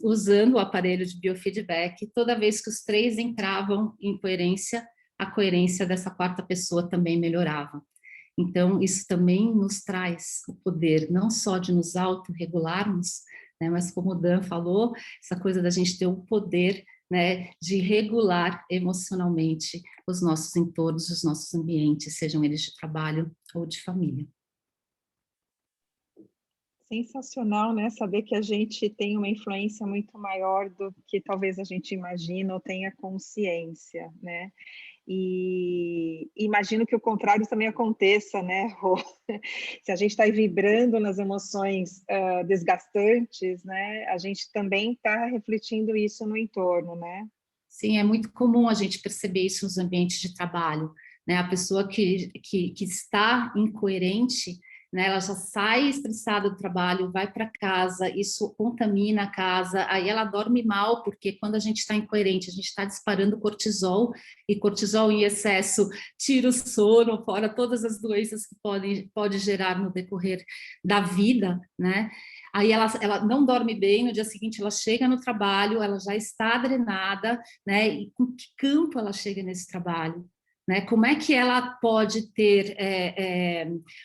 usando o aparelho de biofeedback. Toda vez que os 3 entravam em coerência, a coerência dessa 4ª pessoa também melhorava. Então, isso também nos traz o poder, não só de nos autorregularmos, né, mas como o Dan falou, essa coisa da gente ter o poder, né, de regular emocionalmente os nossos entornos, os nossos ambientes, sejam eles de trabalho ou de família. Sensacional, né? Saber que a gente tem uma influência muito maior do que talvez a gente imagina ou tenha consciência, né? E imagino que o contrário também aconteça, né, Rô? Se a gente está vibrando nas emoções desgastantes, né, a gente também está refletindo isso no entorno, né? Sim, é muito comum a gente perceber isso nos ambientes de trabalho, né? A pessoa que está incoerente, né, ela já sai estressada do trabalho, vai para casa, isso contamina a casa, aí ela dorme mal, porque quando a gente está incoerente, a gente está disparando cortisol, e cortisol em excesso tira o sono, fora todas as doenças que pode gerar no decorrer da vida, né? Aí ela não dorme bem, no dia seguinte ela chega no trabalho, ela já está drenada, né? E com que campo ela chega nesse trabalho? Né? Como é que ela pode ter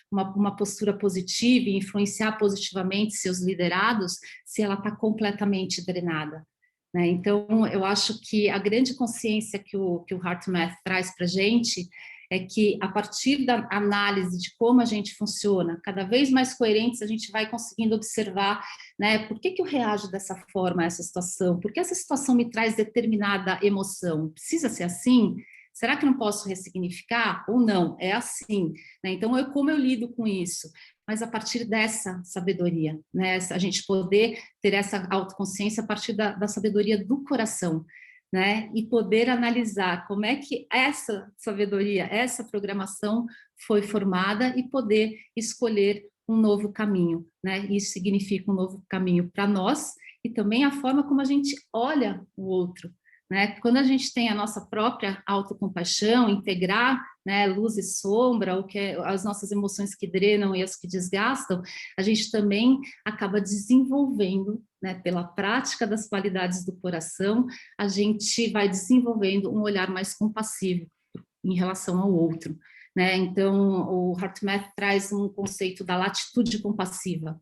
uma postura positiva e influenciar positivamente seus liderados se ela está completamente drenada? Né? Então, eu acho que a grande consciência que o HeartMath traz para a gente é que, a partir da análise de como a gente funciona, cada vez mais coerentes, a gente vai conseguindo observar, né, por que eu reajo dessa forma a essa situação? Por que essa situação me traz determinada emoção? Precisa ser assim? Será que eu não posso ressignificar? Ou não? É assim, né? Então, como eu lido com isso? Mas a partir dessa sabedoria, né? A gente poder ter essa autoconsciência a partir da sabedoria do coração, né? E poder analisar como é que essa sabedoria, essa programação foi formada e poder escolher um novo caminho, né? Isso significa um novo caminho para nós e também a forma como a gente olha o outro, né? Quando a gente tem a nossa própria autocompaixão, integrar, né, luz e sombra, o que as nossas emoções que drenam e as que desgastam, a gente também acaba desenvolvendo, né, pela prática das qualidades do coração, a gente vai desenvolvendo um olhar mais compassivo em relação ao outro, né? Então, o HeartMath traz um conceito da latitude compassiva,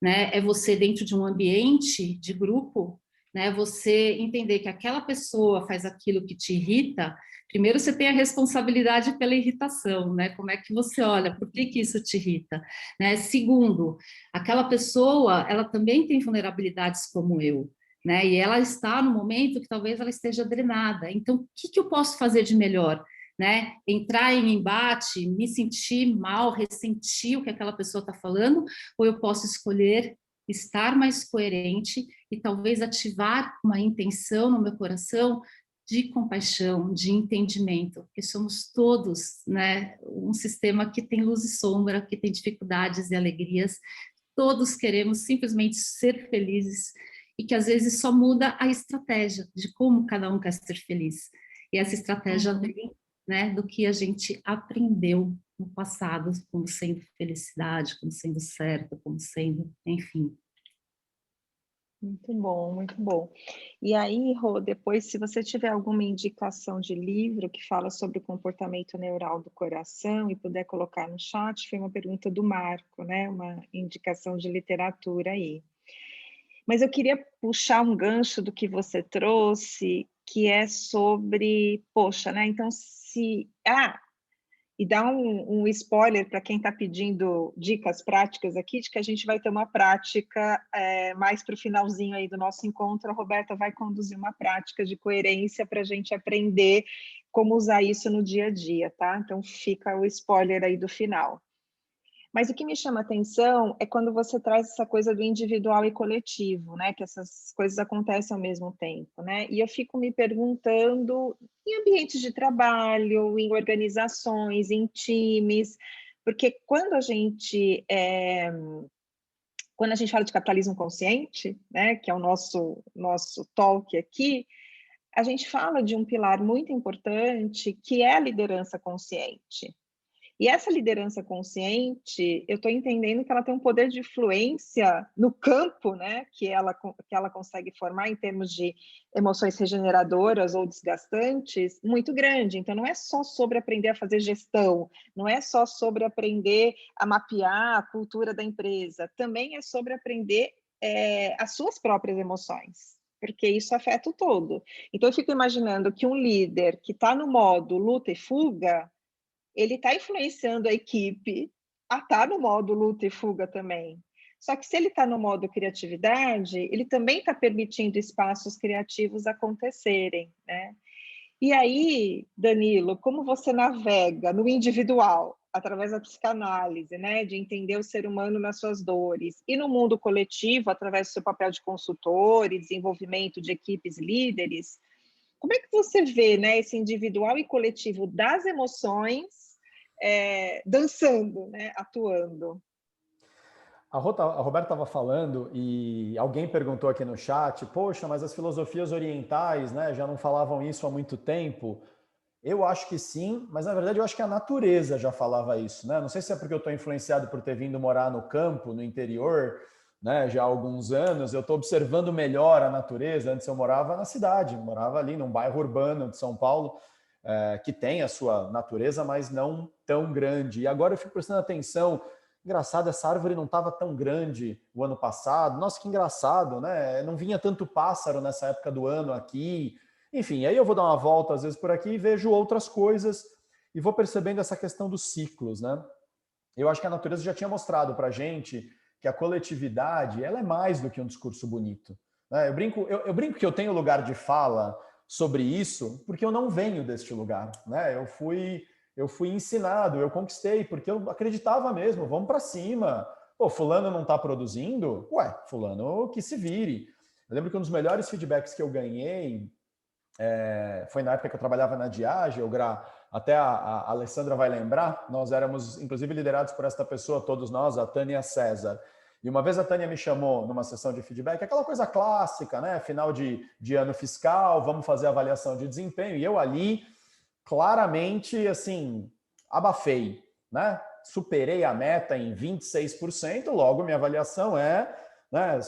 né? É você dentro de um ambiente de grupo né? Você entender que aquela pessoa faz aquilo que te irrita, primeiro você tem a responsabilidade pela irritação, né? Como é que você olha, por que que isso te irrita, né? Segundo, aquela pessoa, ela também tem vulnerabilidades como eu, né? E ela está no momento que talvez ela esteja drenada. Então, o que que eu posso fazer de melhor? Né? Entrar em embate, me sentir mal, ressentir o que aquela pessoa está falando, ou eu posso escolher estar mais coerente e talvez ativar uma intenção no meu coração de compaixão, de entendimento, porque somos todos, né, um sistema que tem luz e sombra, que tem dificuldades e alegrias, todos queremos simplesmente ser felizes e que às vezes só muda a estratégia de como cada um quer ser feliz. E essa estratégia vem, né, do que a gente aprendeu no passado, como sendo felicidade, como sendo certo, como sendo, enfim. Muito bom, muito bom. E aí, Rô, depois, se você tiver alguma indicação de livro que fala sobre o comportamento neural do coração e puder colocar no chat, foi uma pergunta do Marco, né? Uma indicação de literatura aí. Mas eu queria puxar um gancho do que você trouxe, que é sobre, poxa, né? Então, se... e dá um spoiler para quem está pedindo dicas práticas aqui, de que a gente vai ter uma prática mais para o finalzinho aí do nosso encontro. A Roberta vai conduzir uma prática de coerência para a gente aprender como usar isso no dia a dia, tá? Então fica o spoiler aí do final. Mas o que me chama atenção é quando você traz essa coisa do individual e coletivo, né? Que essas coisas acontecem ao mesmo tempo, né? E eu fico me perguntando em ambientes de trabalho, em organizações, em times, porque quando a gente fala de capitalismo consciente, né? Que é o nosso talk aqui, a gente fala de um pilar muito importante que é a liderança consciente. E essa liderança consciente, eu estou entendendo que ela tem um poder de influência no campo, né, que ela consegue formar em termos de emoções regeneradoras ou desgastantes, muito grande. Então, não é só sobre aprender a fazer gestão, não é só sobre aprender a mapear a cultura da empresa, também é sobre aprender as suas próprias emoções, porque isso afeta o todo. Então, eu fico imaginando que um líder que está no modo luta e fuga, ele está influenciando a equipe a estar no modo luta e fuga também. Só que se ele está no modo criatividade, ele também está permitindo espaços criativos acontecerem, né? E aí, Danilo, como você navega no individual, através da psicanálise, né, de entender o ser humano nas suas dores, e no mundo coletivo, através do seu papel de consultor e desenvolvimento de equipes líderes, como é que você vê, né, esse individual e coletivo das emoções dançando, né, atuando? A Roberta estava falando e alguém perguntou aqui no chat, poxa, mas as filosofias orientais, né, já não falavam isso há muito tempo? Eu acho que sim, mas na verdade eu acho que a natureza já falava isso, né? Não sei se é porque eu estou influenciado por ter vindo morar no campo, no interior, né, já há alguns anos, eu estou observando melhor a natureza. Antes eu morava na cidade, morava ali num bairro urbano de São Paulo, que tem a sua natureza, mas não tão grande. E agora eu fico prestando atenção. Engraçado, essa árvore não estava tão grande o ano passado. Nossa, que engraçado, né? Não vinha tanto pássaro nessa época do ano aqui. Enfim, aí eu vou dar uma volta às vezes por aqui e vejo outras coisas e vou percebendo essa questão dos ciclos, né? Eu acho que a natureza já tinha mostrado para a gente que a coletividade ela é mais do que um discurso bonito, né? Eu brinco que eu tenho lugar de fala sobre isso porque eu não venho deste lugar, né? Eu fui ensinado, eu conquistei porque eu acreditava mesmo, vamos para cima. Pô, fulano não está produzindo? Ué, fulano que se vire. Eu lembro que um dos melhores feedbacks que eu ganhei foi na época que eu trabalhava na Diageo, até a Alessandra vai lembrar, nós éramos inclusive liderados por esta pessoa, todos nós, a Tânia César. E uma vez a Tânia me chamou numa sessão de feedback, aquela coisa clássica, né? Final de ano fiscal, vamos fazer avaliação de desempenho. E eu ali, claramente, assim, abafei, né? Superei a meta em 26%, logo minha avaliação né,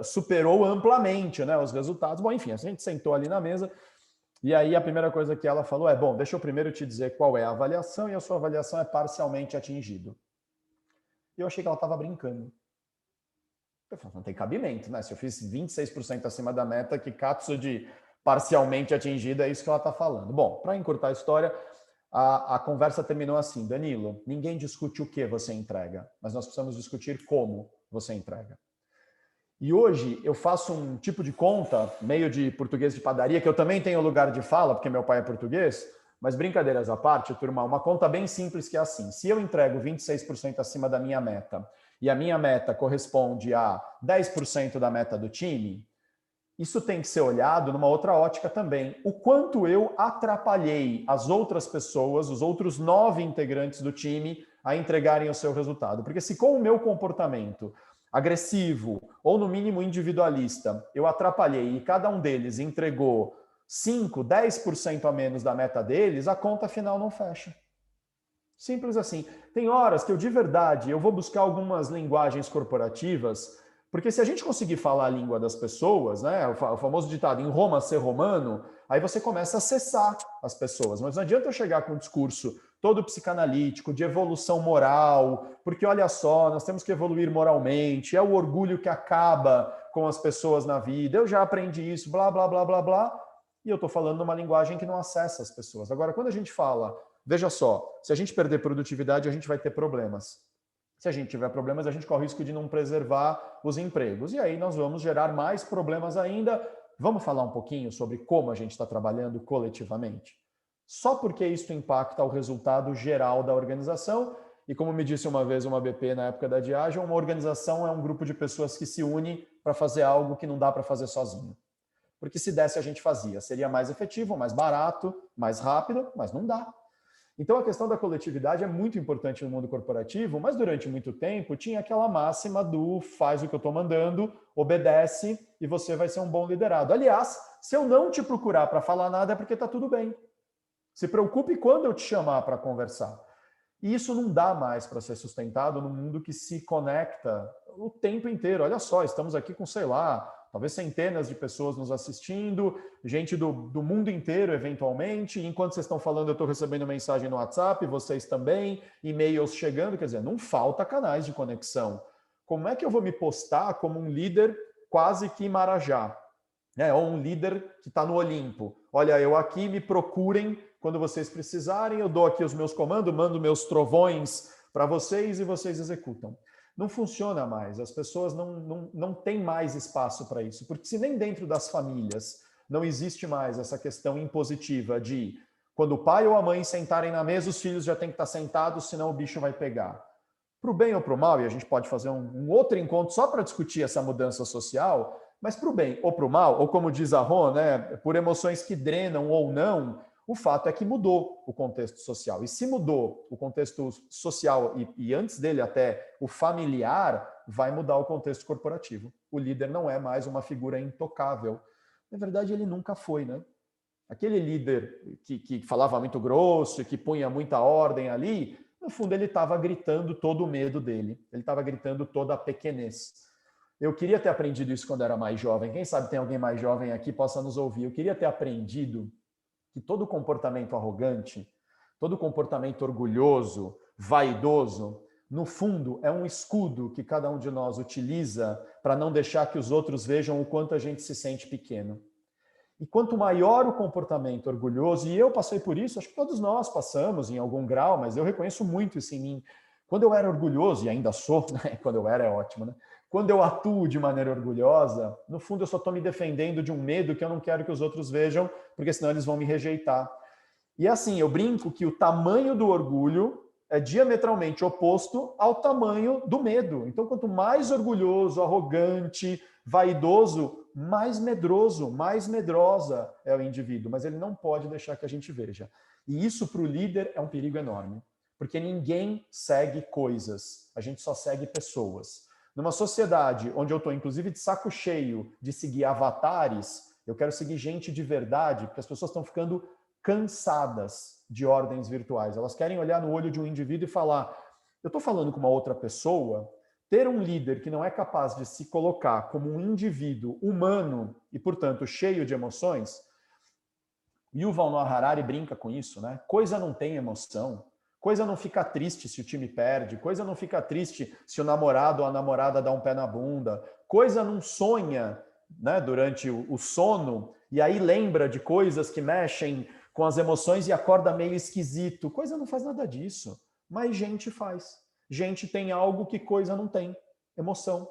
superou amplamente, né, os resultados. Bom, enfim, a gente sentou ali na mesa e aí a primeira coisa que ela falou bom, deixa eu primeiro te dizer qual é a avaliação e a sua avaliação é parcialmente atingido. E eu achei que ela estava brincando. Não tem cabimento, né? Se eu fiz 26% acima da meta, que katsu de parcialmente atingida, é isso que ela está falando. Bom, para encurtar a história, a conversa terminou assim: Danilo, ninguém discute o que você entrega, mas nós precisamos discutir como você entrega. E hoje eu faço um tipo de conta, meio de português de padaria, que eu também tenho lugar de fala, porque meu pai é português, mas brincadeiras à parte, turma, uma conta bem simples que é assim: se eu entrego 26% acima da minha meta e a minha meta corresponde a 10% da meta do time, isso tem que ser olhado numa outra ótica também. O quanto eu atrapalhei as outras pessoas, os outros 9 integrantes do time, a entregarem o seu resultado. Porque se com o meu comportamento agressivo ou no mínimo individualista eu atrapalhei e cada um deles entregou 5, 10% a menos da meta deles, a conta final não fecha. Simples assim. Tem horas que eu de verdade eu vou buscar algumas linguagens corporativas, porque se a gente conseguir falar a língua das pessoas, né, o famoso ditado, em Roma ser romano, aí você começa a acessar as pessoas. Mas não adianta eu chegar com um discurso todo psicanalítico, de evolução moral, porque olha só, nós temos que evoluir moralmente, é o orgulho que acaba com as pessoas na vida, eu já aprendi isso, blá, blá, blá, blá, blá, e eu estou falando numa linguagem que não acessa as pessoas. Agora, quando a gente fala, veja só, se a gente perder produtividade, a gente vai ter problemas. Se a gente tiver problemas, a gente corre o risco de não preservar os empregos. E aí nós vamos gerar mais problemas ainda. Vamos falar um pouquinho sobre como a gente está trabalhando coletivamente? Só porque isso impacta o resultado geral da organização. E como me disse uma vez uma BP na época da Diageo, uma organização é um grupo de pessoas que se une para fazer algo que não dá para fazer sozinho. Porque se desse, a gente fazia. Seria mais efetivo, mais barato, mais rápido, mas não dá. Então, a questão da coletividade é muito importante no mundo corporativo, mas durante muito tempo tinha aquela máxima do faz o que eu estou mandando, obedece e você vai ser um bom liderado. Aliás, se eu não te procurar para falar nada é porque está tudo bem. Se preocupe quando eu te chamar para conversar. E isso não dá mais para ser sustentado num mundo que se conecta o tempo inteiro. Olha só, estamos aqui com, sei lá, talvez centenas de pessoas nos assistindo, gente do mundo inteiro, eventualmente. Enquanto vocês estão falando, eu estou recebendo mensagem no WhatsApp, vocês também, e-mails chegando. Quer dizer, não falta canais de conexão. Como é que eu vou me postar como um líder quase que Marajá? Ou um líder que está no Olimpo. Olha, eu aqui, me procurem quando vocês precisarem, eu dou aqui os meus comandos, mando meus trovões para vocês e vocês executam. Não funciona mais, as pessoas não têm mais espaço para isso, porque se nem dentro das famílias não existe mais essa questão impositiva de quando o pai ou a mãe sentarem na mesa, os filhos já têm que estar sentados, senão o bicho vai pegar. Para o bem ou para o mal, e a gente pode fazer um outro encontro só para discutir essa mudança social, mas para o bem ou para o mal, ou como diz a Ron, né, por emoções que drenam ou não, o fato é que mudou o contexto social. E se mudou o contexto social e antes dele até o familiar, vai mudar o contexto corporativo. O líder não é mais uma figura intocável. Na verdade, ele nunca foi, né? Aquele líder que falava muito grosso, que punha muita ordem ali, no fundo ele estava gritando todo o medo dele. Ele estava gritando toda a pequenez. Eu queria ter aprendido isso quando era mais jovem. Quem sabe tem alguém mais jovem aqui possa nos ouvir. Eu queria ter aprendido que todo comportamento arrogante, todo comportamento orgulhoso, vaidoso, no fundo é um escudo que cada um de nós utiliza para não deixar que os outros vejam o quanto a gente se sente pequeno. E quanto maior o comportamento orgulhoso, e eu passei por isso, acho que todos nós passamos em algum grau, mas eu reconheço muito isso em mim. Quando eu era orgulhoso, e ainda sou, né? Quando eu era é ótimo, né? Quando eu atuo de maneira orgulhosa, no fundo eu só estou me defendendo de um medo que eu não quero que os outros vejam, porque senão eles vão me rejeitar. E assim, eu brinco que o tamanho do orgulho é diametralmente oposto ao tamanho do medo. Então, quanto mais orgulhoso, arrogante, vaidoso, mais medroso, mais medrosa é o indivíduo, mas ele não pode deixar que a gente veja. E isso para o líder é um perigo enorme, porque ninguém segue coisas, a gente só segue pessoas. Numa sociedade onde eu estou, inclusive, de saco cheio de seguir avatares, eu quero seguir gente de verdade, porque as pessoas estão ficando cansadas de ordens virtuais. Elas querem olhar no olho de um indivíduo e falar, eu estou falando com uma outra pessoa, ter um líder que não é capaz de se colocar como um indivíduo humano e, portanto, cheio de emoções. Yuval Noah Harari brinca com isso, né? Coisa não tem emoção. Coisa não fica triste se o time perde, coisa não fica triste se o namorado ou a namorada dá um pé na bunda, coisa não sonha, né, durante o sono e aí lembra de coisas que mexem com as emoções e acorda meio esquisito. Coisa não faz nada disso, mas gente faz. Gente tem algo que coisa não tem, emoção.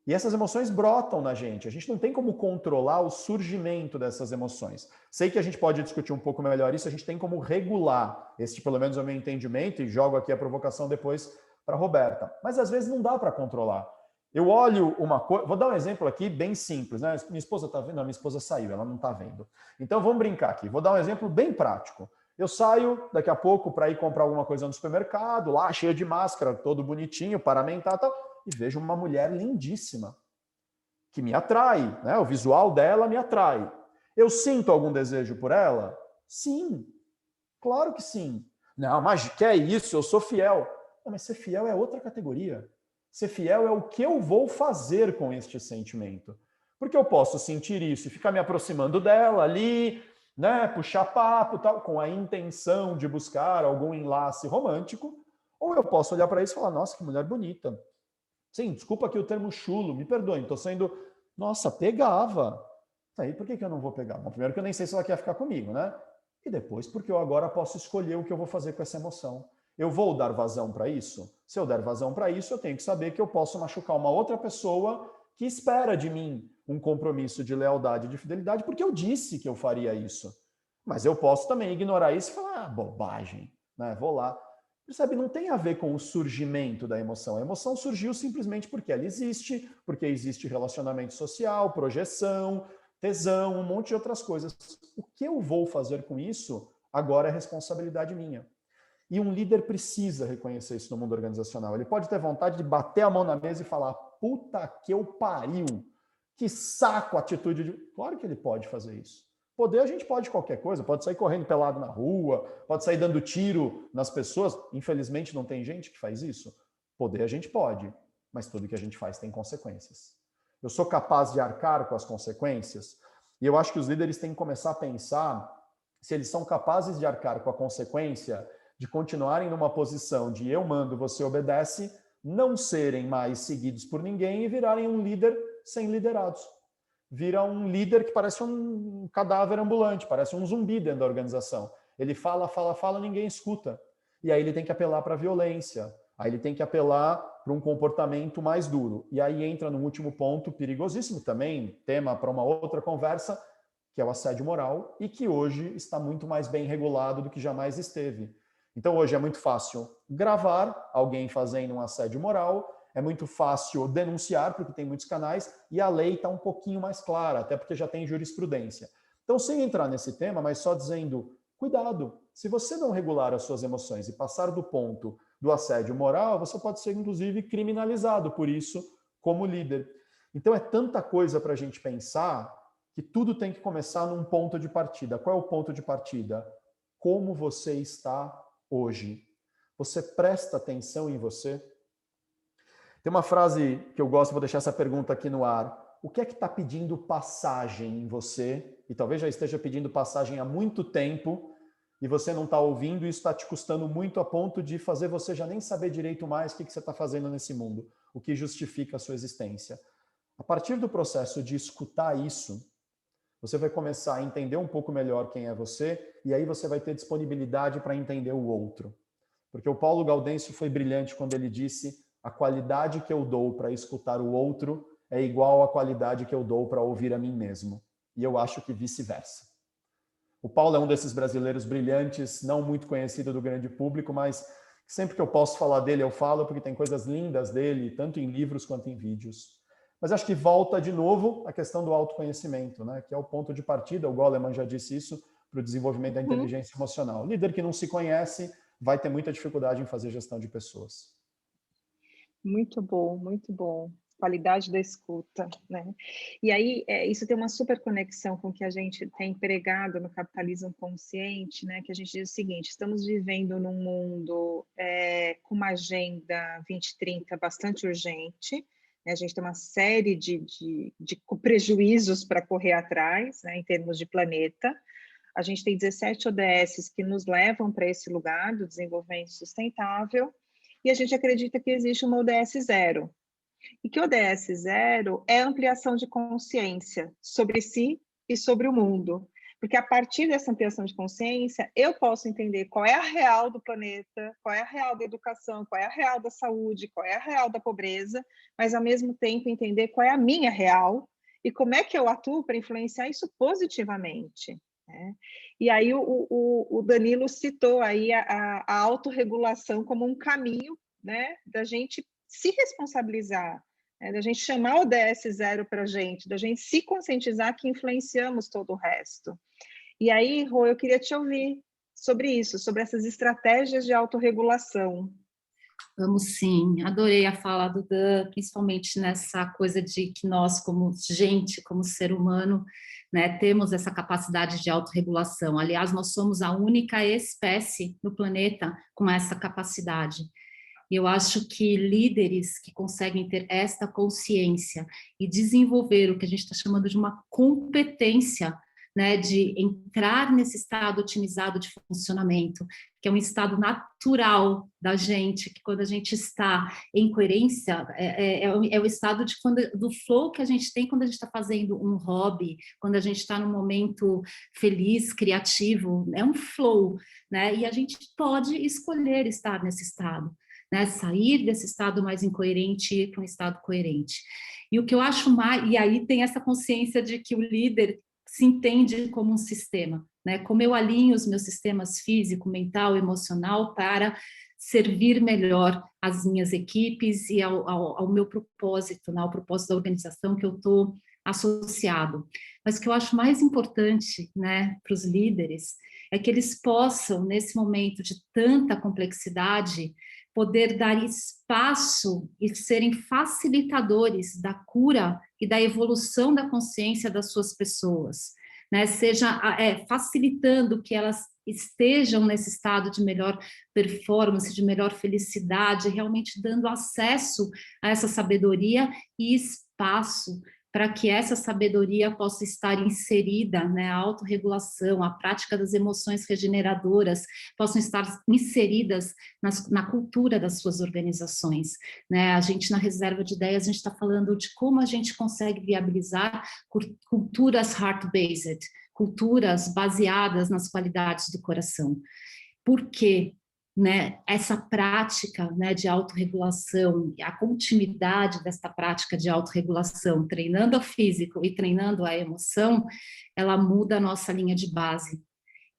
E essas emoções brotam na gente. A gente não tem como controlar o surgimento dessas emoções. Sei que a gente pode discutir um pouco melhor isso, a gente tem como regular. Esse, pelo menos, é o meu entendimento, e jogo aqui a provocação depois para a Roberta. Mas, às vezes, não dá para controlar. Eu olho uma coisa... Vou dar um exemplo aqui bem simples, né? Minha esposa está vendo? Não, minha esposa saiu, ela não está vendo. Então, vamos brincar aqui. Vou dar um exemplo bem prático. Eu saio daqui a pouco para ir comprar alguma coisa no supermercado, lá cheio de máscara, todo bonitinho, paramentar e tal, e vejo uma mulher lindíssima, que me atrai, né? O visual dela me atrai. Eu sinto algum desejo por ela? Sim, claro que sim. Não, mas que é isso? Eu sou fiel. Não, mas ser fiel é outra categoria. Ser fiel é o que eu vou fazer com este sentimento. Porque eu posso sentir isso e ficar me aproximando dela ali, né, puxar papo, tal, com a intenção de buscar algum enlace romântico, ou eu posso olhar para isso e falar, nossa, que mulher bonita. Sim, desculpa aqui o termo chulo, me perdoem, estou sendo, nossa, pegava. Aí por que eu não vou pegar? Bom, primeiro que eu nem sei se ela quer ficar comigo, né? E depois porque eu agora posso escolher o que eu vou fazer com essa emoção. Eu vou dar vazão para isso? Se eu der vazão para isso, eu tenho que saber que eu posso machucar uma outra pessoa que espera de mim um compromisso de lealdade e de fidelidade, porque eu disse que eu faria isso. Mas eu posso também ignorar isso e falar, bobagem, né? Vou lá. Percebe? Não tem a ver com o surgimento da emoção. A emoção surgiu simplesmente porque ela existe, porque existe relacionamento social, projeção, tesão, um monte de outras coisas. O que eu vou fazer com isso agora é responsabilidade minha. E um líder precisa reconhecer isso no mundo organizacional. Ele pode ter vontade de bater a mão na mesa e falar, puta que eu pariu, que saco a atitude de... Claro que ele pode fazer isso. Poder a gente pode qualquer coisa, pode sair correndo pelado na rua, pode sair dando tiro nas pessoas. Infelizmente não tem gente que faz isso. Poder a gente pode, mas tudo que a gente faz tem consequências. Eu sou capaz de arcar com as consequências? E eu acho que os líderes têm que começar a pensar se eles são capazes de arcar com a consequência de continuarem numa posição de eu mando, você obedece, não serem mais seguidos por ninguém e virarem um líder sem liderados. Vira um líder que parece um cadáver ambulante, parece um zumbi dentro da organização. Ele fala, fala, fala, ninguém escuta. E aí ele tem que apelar para a violência, aí ele tem que apelar para um comportamento mais duro. E aí entra no último ponto, perigosíssimo também, tema para uma outra conversa, que é o assédio moral, e que hoje está muito mais bem regulado do que jamais esteve. Então hoje é muito fácil gravar alguém fazendo um assédio moral, é muito fácil denunciar, porque tem muitos canais, e a lei está um pouquinho mais clara, até porque já tem jurisprudência. Então, sem entrar nesse tema, mas só dizendo, cuidado, se você não regular as suas emoções e passar do ponto do assédio moral, você pode ser, inclusive, criminalizado por isso como líder. Então, é tanta coisa para a gente pensar que tudo tem que começar num ponto de partida. Qual é o ponto de partida? Como você está hoje? Você presta atenção em você? Tem uma frase que eu gosto, vou deixar essa pergunta aqui no ar. O que é que está pedindo passagem em você? E talvez já esteja pedindo passagem há muito tempo e você não está ouvindo e isso está te custando muito a ponto de fazer você já nem saber direito mais o que você está fazendo nesse mundo, o que justifica a sua existência. A partir do processo de escutar isso, você vai começar a entender um pouco melhor quem é você e aí você vai ter disponibilidade para entender o outro. Porque o Paulo Gaudêncio foi brilhante quando ele disse: a qualidade que eu dou para escutar o outro é igual à qualidade que eu dou para ouvir a mim mesmo. E eu acho que vice-versa. O Paulo é um desses brasileiros brilhantes, não muito conhecido do grande público, mas sempre que eu posso falar dele, eu falo, porque tem coisas lindas dele, tanto em livros quanto em vídeos. Mas acho que volta de novo a questão do autoconhecimento, né? Que é o ponto de partida, o Goleman já disse isso, para o desenvolvimento da inteligência emocional. O líder que não se conhece vai ter muita dificuldade em fazer gestão de pessoas. Muito bom, muito bom. Qualidade da escuta, né? E aí, isso tem uma super conexão com o que a gente tem pregado no capitalismo consciente, né? Que a gente diz o seguinte: estamos vivendo num mundo com uma agenda 2030 bastante urgente, né? A gente tem uma série de prejuízos para correr atrás, né? Em termos de planeta. A gente tem 17 ODSs que nos levam para esse lugar do desenvolvimento sustentável, e a gente acredita que existe uma ODS zero. E que o ODS zero é ampliação de consciência sobre si e sobre o mundo. Porque a partir dessa ampliação de consciência, eu posso entender qual é a real do planeta, qual é a real da educação, qual é a real da saúde, qual é a real da pobreza, mas ao mesmo tempo entender qual é a minha real e como é que eu atuo para influenciar isso positivamente. Né? E aí o Danilo citou aí a autorregulação como um caminho, né, da gente se responsabilizar, né, da gente chamar o ODS zero para a gente, da gente se conscientizar que influenciamos todo o resto. E aí, Rô, eu queria te ouvir sobre isso, sobre essas estratégias de autorregulação. Vamos sim, adorei a fala do Dan, principalmente nessa coisa de que nós, como gente, como ser humano, né, temos essa capacidade de autorregulação. Aliás, nós somos a única espécie no planeta com essa capacidade. E eu acho que líderes que conseguem ter esta consciência e desenvolver o que a gente está chamando de uma competência, né, de entrar nesse estado otimizado de funcionamento, que é um estado natural da gente, que quando a gente está em coerência, é o estado do flow que a gente tem quando a gente está fazendo um hobby, quando a gente está num momento feliz, criativo, é um flow, né, e a gente pode escolher estar nesse estado. Né, sair desse estado mais incoerente e ir para um estado coerente. E o que eu acho mais, e aí tem essa consciência de que o líder se entende como um sistema, né? Como eu alinho os meus sistemas físico, mental, emocional para servir melhor as minhas equipes e ao meu propósito, né? Ao propósito da organização que eu estou associado. Mas o que eu acho mais importante, né, para os líderes é que eles possam, nesse momento de tanta complexidade, poder dar espaço e serem facilitadores da cura e da evolução da consciência das suas pessoas, né? Seja facilitando que elas estejam nesse estado de melhor performance, de melhor felicidade, realmente dando acesso a essa sabedoria e espaço para que essa sabedoria possa estar inserida, né, a autorregulação, a prática das emoções regeneradoras, possam estar inseridas na cultura das suas organizações. Né? A gente, na reserva de ideias, a gente está falando de como a gente consegue viabilizar culturas heart-based, culturas baseadas nas qualidades do coração. Por quê? Né, essa prática, né, de autorregulação, a continuidade desta prática de autorregulação, treinando o físico e treinando a emoção, ela muda a nossa linha de base.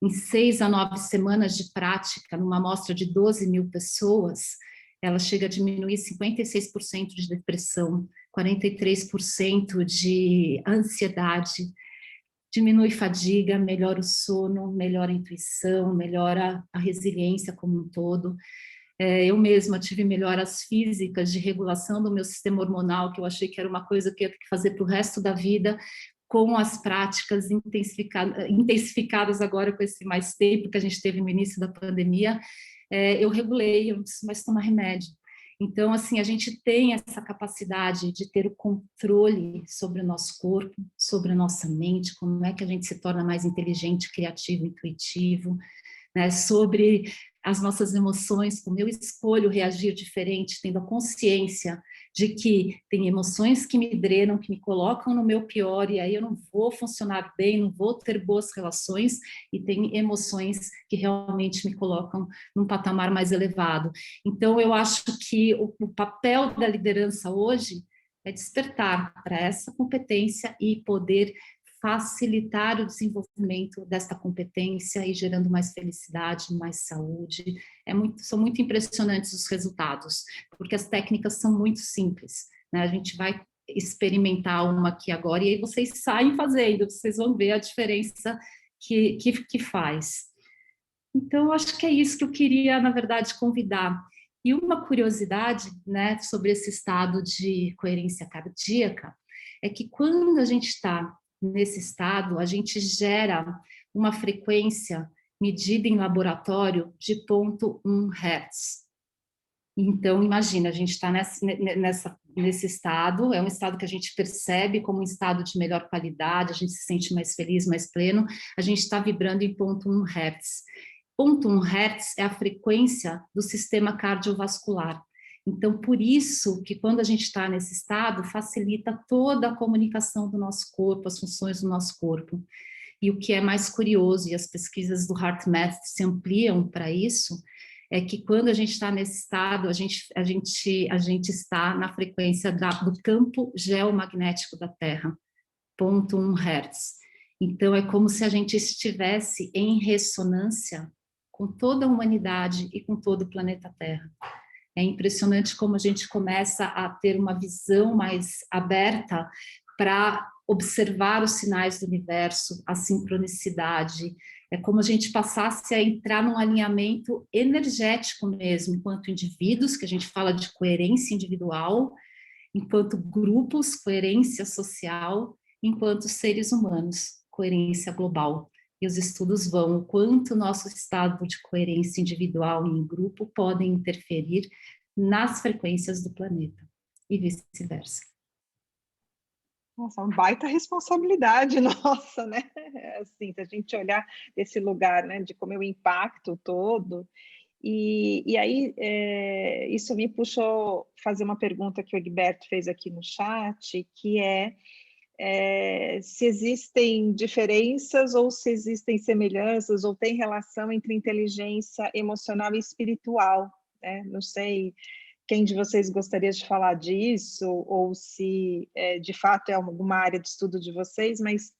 Em 6 a 9 semanas de prática, numa amostra de 12 mil pessoas, ela chega a diminuir 56% de depressão, 43% de ansiedade, diminui fadiga, melhora o sono, melhora a intuição, melhora a resiliência como um todo. Eu mesma tive melhoras físicas de regulação do meu sistema hormonal, que eu achei que era uma coisa que eu ia ter que fazer para o resto da vida, com as práticas intensificadas agora com esse mais tempo que a gente teve no início da pandemia. Eu regulei, eu não preciso mais tomar remédio. Então, assim, a gente tem essa capacidade de ter o controle sobre o nosso corpo, sobre a nossa mente, como é que a gente se torna mais inteligente, criativo, intuitivo, né? Sobre as nossas emoções, como eu escolho reagir diferente, tendo a consciência de que tem emoções que me drenam, que me colocam no meu pior, e aí eu não vou funcionar bem, não vou ter boas relações, e tem emoções que realmente me colocam num patamar mais elevado. Então, eu acho que o papel da liderança hoje é despertar para essa competência e poder facilitar o desenvolvimento desta competência e gerando mais felicidade, mais saúde. São muito impressionantes os resultados, porque as técnicas são muito simples, né? A gente vai experimentar uma aqui agora e aí vocês saem fazendo, vocês vão ver a diferença que faz. Então, acho que é isso que eu queria, na verdade, convidar. E uma curiosidade, né, sobre esse estado de coerência cardíaca é que quando a gente está nesse estado, a gente gera uma frequência medida em laboratório de 0,1 Hz. Então, imagina, a gente está nesse estado, é um estado que a gente percebe como um estado de melhor qualidade, a gente se sente mais feliz, mais pleno, a gente está vibrando em 0,1 Hz. 0,1 Hz é a frequência do sistema cardiovascular. Então, por isso que quando a gente está nesse estado, facilita toda a comunicação do nosso corpo, as funções do nosso corpo. E o que é mais curioso, e as pesquisas do HeartMath se ampliam para isso, é que quando a gente está nesse estado, a gente está na frequência do campo geomagnético da Terra, 0,1 Hz. Então, é como se a gente estivesse em ressonância com toda a humanidade e com todo o planeta Terra. É impressionante como a gente começa a ter uma visão mais aberta para observar os sinais do universo, a sincronicidade. É como a gente passasse a entrar num alinhamento energético mesmo, enquanto indivíduos, que a gente fala de coerência individual, enquanto grupos, coerência social, enquanto seres humanos, coerência global. E os estudos vão o quanto nosso estado de coerência individual e em grupo podem interferir nas frequências do planeta e vice-versa. Nossa, uma baita responsabilidade nossa, né? Assim, se a gente olhar esse lugar, né, de como é o impacto todo. E aí, isso me puxou fazer uma pergunta que o Egberto fez aqui no chat, que se existem diferenças ou se existem semelhanças ou tem relação entre inteligência emocional e espiritual, né? Não sei quem de vocês gostaria de falar disso, ou se de fato é alguma área de estudo de vocês, mas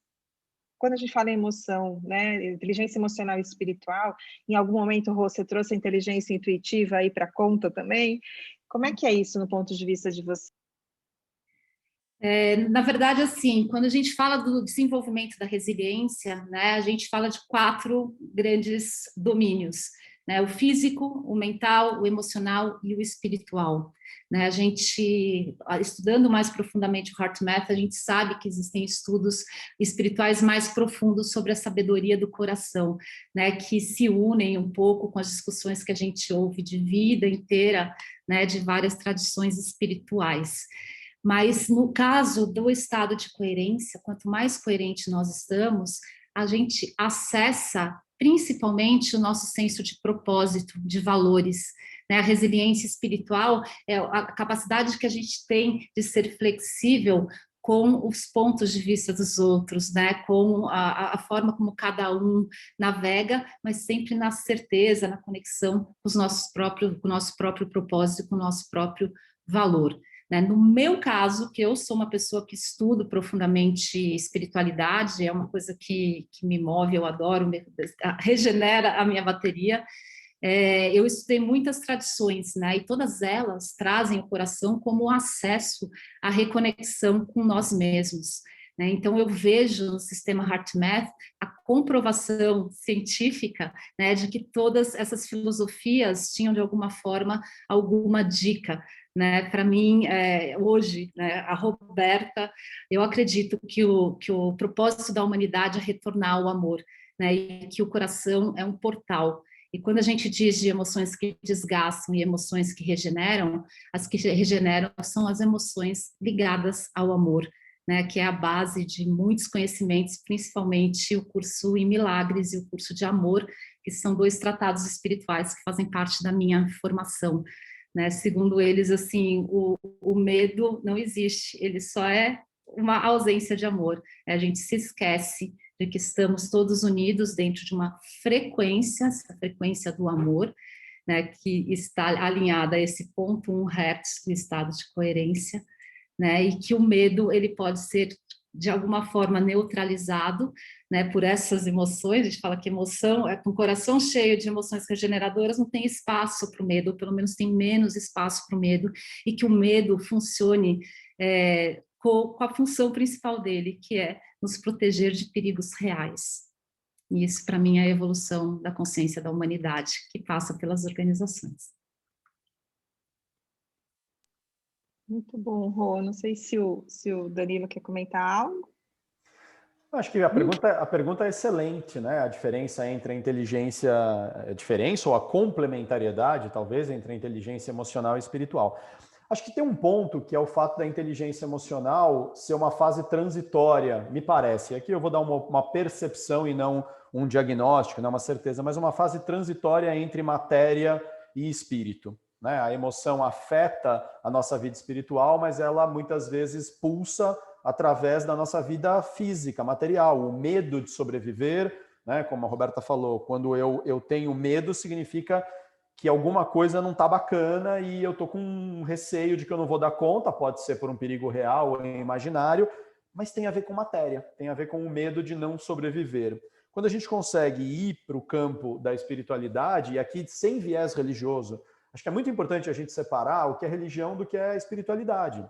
quando a gente fala em emoção, né, inteligência emocional e espiritual, em algum momento, Rô, você trouxe a inteligência intuitiva aí para conta também? Como é que é isso no ponto de vista de você? Na verdade, assim, quando a gente fala do desenvolvimento da resiliência, né, a gente fala de 4 grandes domínios, né, o físico, o mental, o emocional e o espiritual. Né, a gente, estudando mais profundamente o HeartMath, a gente sabe que existem estudos espirituais mais profundos sobre a sabedoria do coração, né, que se unem um pouco com as discussões que a gente ouve de vida inteira, né, de várias tradições espirituais. Mas no caso do estado de coerência, quanto mais coerente nós estamos, a gente acessa principalmente o nosso senso de propósito, de valores. Né? A resiliência espiritual é a capacidade que a gente tem de ser flexível com os pontos de vista dos outros, né? Com a forma como cada um navega, mas sempre na certeza, na conexão com o nosso próprio propósito, com o nosso próprio valor. No meu caso, que eu sou uma pessoa que estudo profundamente espiritualidade, é uma coisa que me move, eu adoro, regenera a minha bateria. Eu estudei muitas tradições, né, e todas elas trazem o coração como um acesso à reconexão com nós mesmos. Né? Então, eu vejo no sistema HeartMath a comprovação científica, né, de que todas essas filosofias tinham, de alguma forma, alguma dica. Né, para mim, hoje, né, a Roberta, eu acredito que o propósito da humanidade é retornar ao amor, né, e que o coração é um portal. E quando a gente diz de emoções que desgastam e emoções que regeneram, as que regeneram são as emoções ligadas ao amor, né, que é a base de muitos conhecimentos, principalmente o curso em Milagres e o curso de Amor, que são 2 tratados espirituais que fazem parte da minha formação. Né? Segundo eles, assim, o medo não existe, ele só é uma ausência de amor. A gente se esquece de que estamos todos unidos dentro de uma frequência, essa frequência do amor, né, que está alinhada a esse 0,1 Hz do estado de coerência, né, e que o medo ele pode ser de alguma forma neutralizado, né, por essas emoções. A gente fala que emoção com o coração cheio de emoções regeneradoras não tem espaço para o medo, ou pelo menos tem menos espaço para o medo, e que o medo funcione com a função principal dele, que é nos proteger de perigos reais. E isso, para mim, é a evolução da consciência da humanidade, que passa pelas organizações. Muito bom, Rô. Não sei se o Danilo quer comentar algo. Acho que a pergunta é excelente, né? A diferença entre a diferença ou a complementariedade, talvez, entre a inteligência emocional e espiritual. Acho que tem um ponto que é o fato da inteligência emocional ser uma fase transitória, me parece. Aqui eu vou dar uma percepção e não um diagnóstico, não uma certeza, mas uma fase transitória entre matéria e espírito, né? A emoção afeta a nossa vida espiritual, mas ela muitas vezes pulsa através da nossa vida física, material, o medo de sobreviver, né? Como a Roberta falou, quando eu tenho medo, significa que alguma coisa não está bacana e eu estou com um receio de que eu não vou dar conta, pode ser por um perigo real ou imaginário, mas tem a ver com matéria, tem a ver com o medo de não sobreviver. Quando a gente consegue ir para o campo da espiritualidade, e aqui sem viés religioso, acho que é muito importante a gente separar o que é religião do que é espiritualidade.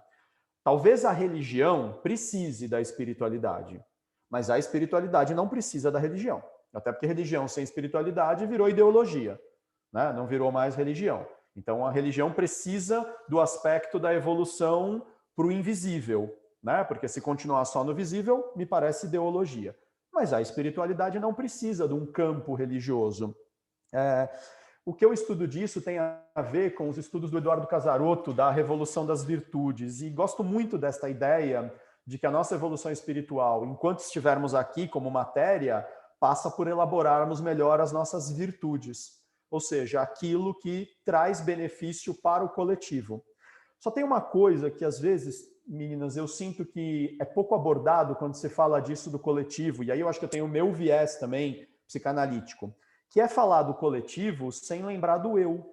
Talvez a religião precise da espiritualidade, mas a espiritualidade não precisa da religião. Até porque religião sem espiritualidade virou ideologia, né? Não virou mais religião. Então a religião precisa do aspecto da evolução para o invisível, né? Porque se continuar só no visível, me parece ideologia. Mas a espiritualidade não precisa de um campo religioso. O que eu estudo disso tem a ver com os estudos do Eduardo Casarotto, da Revolução das Virtudes, e gosto muito desta ideia de que a nossa evolução espiritual, enquanto estivermos aqui como matéria, passa por elaborarmos melhor as nossas virtudes, ou seja, aquilo que traz benefício para o coletivo. Só tem uma coisa que, às vezes, meninas, eu sinto que é pouco abordado quando se fala disso do coletivo, e aí eu acho que eu tenho o meu viés também psicanalítico, que é falar do coletivo sem lembrar do eu.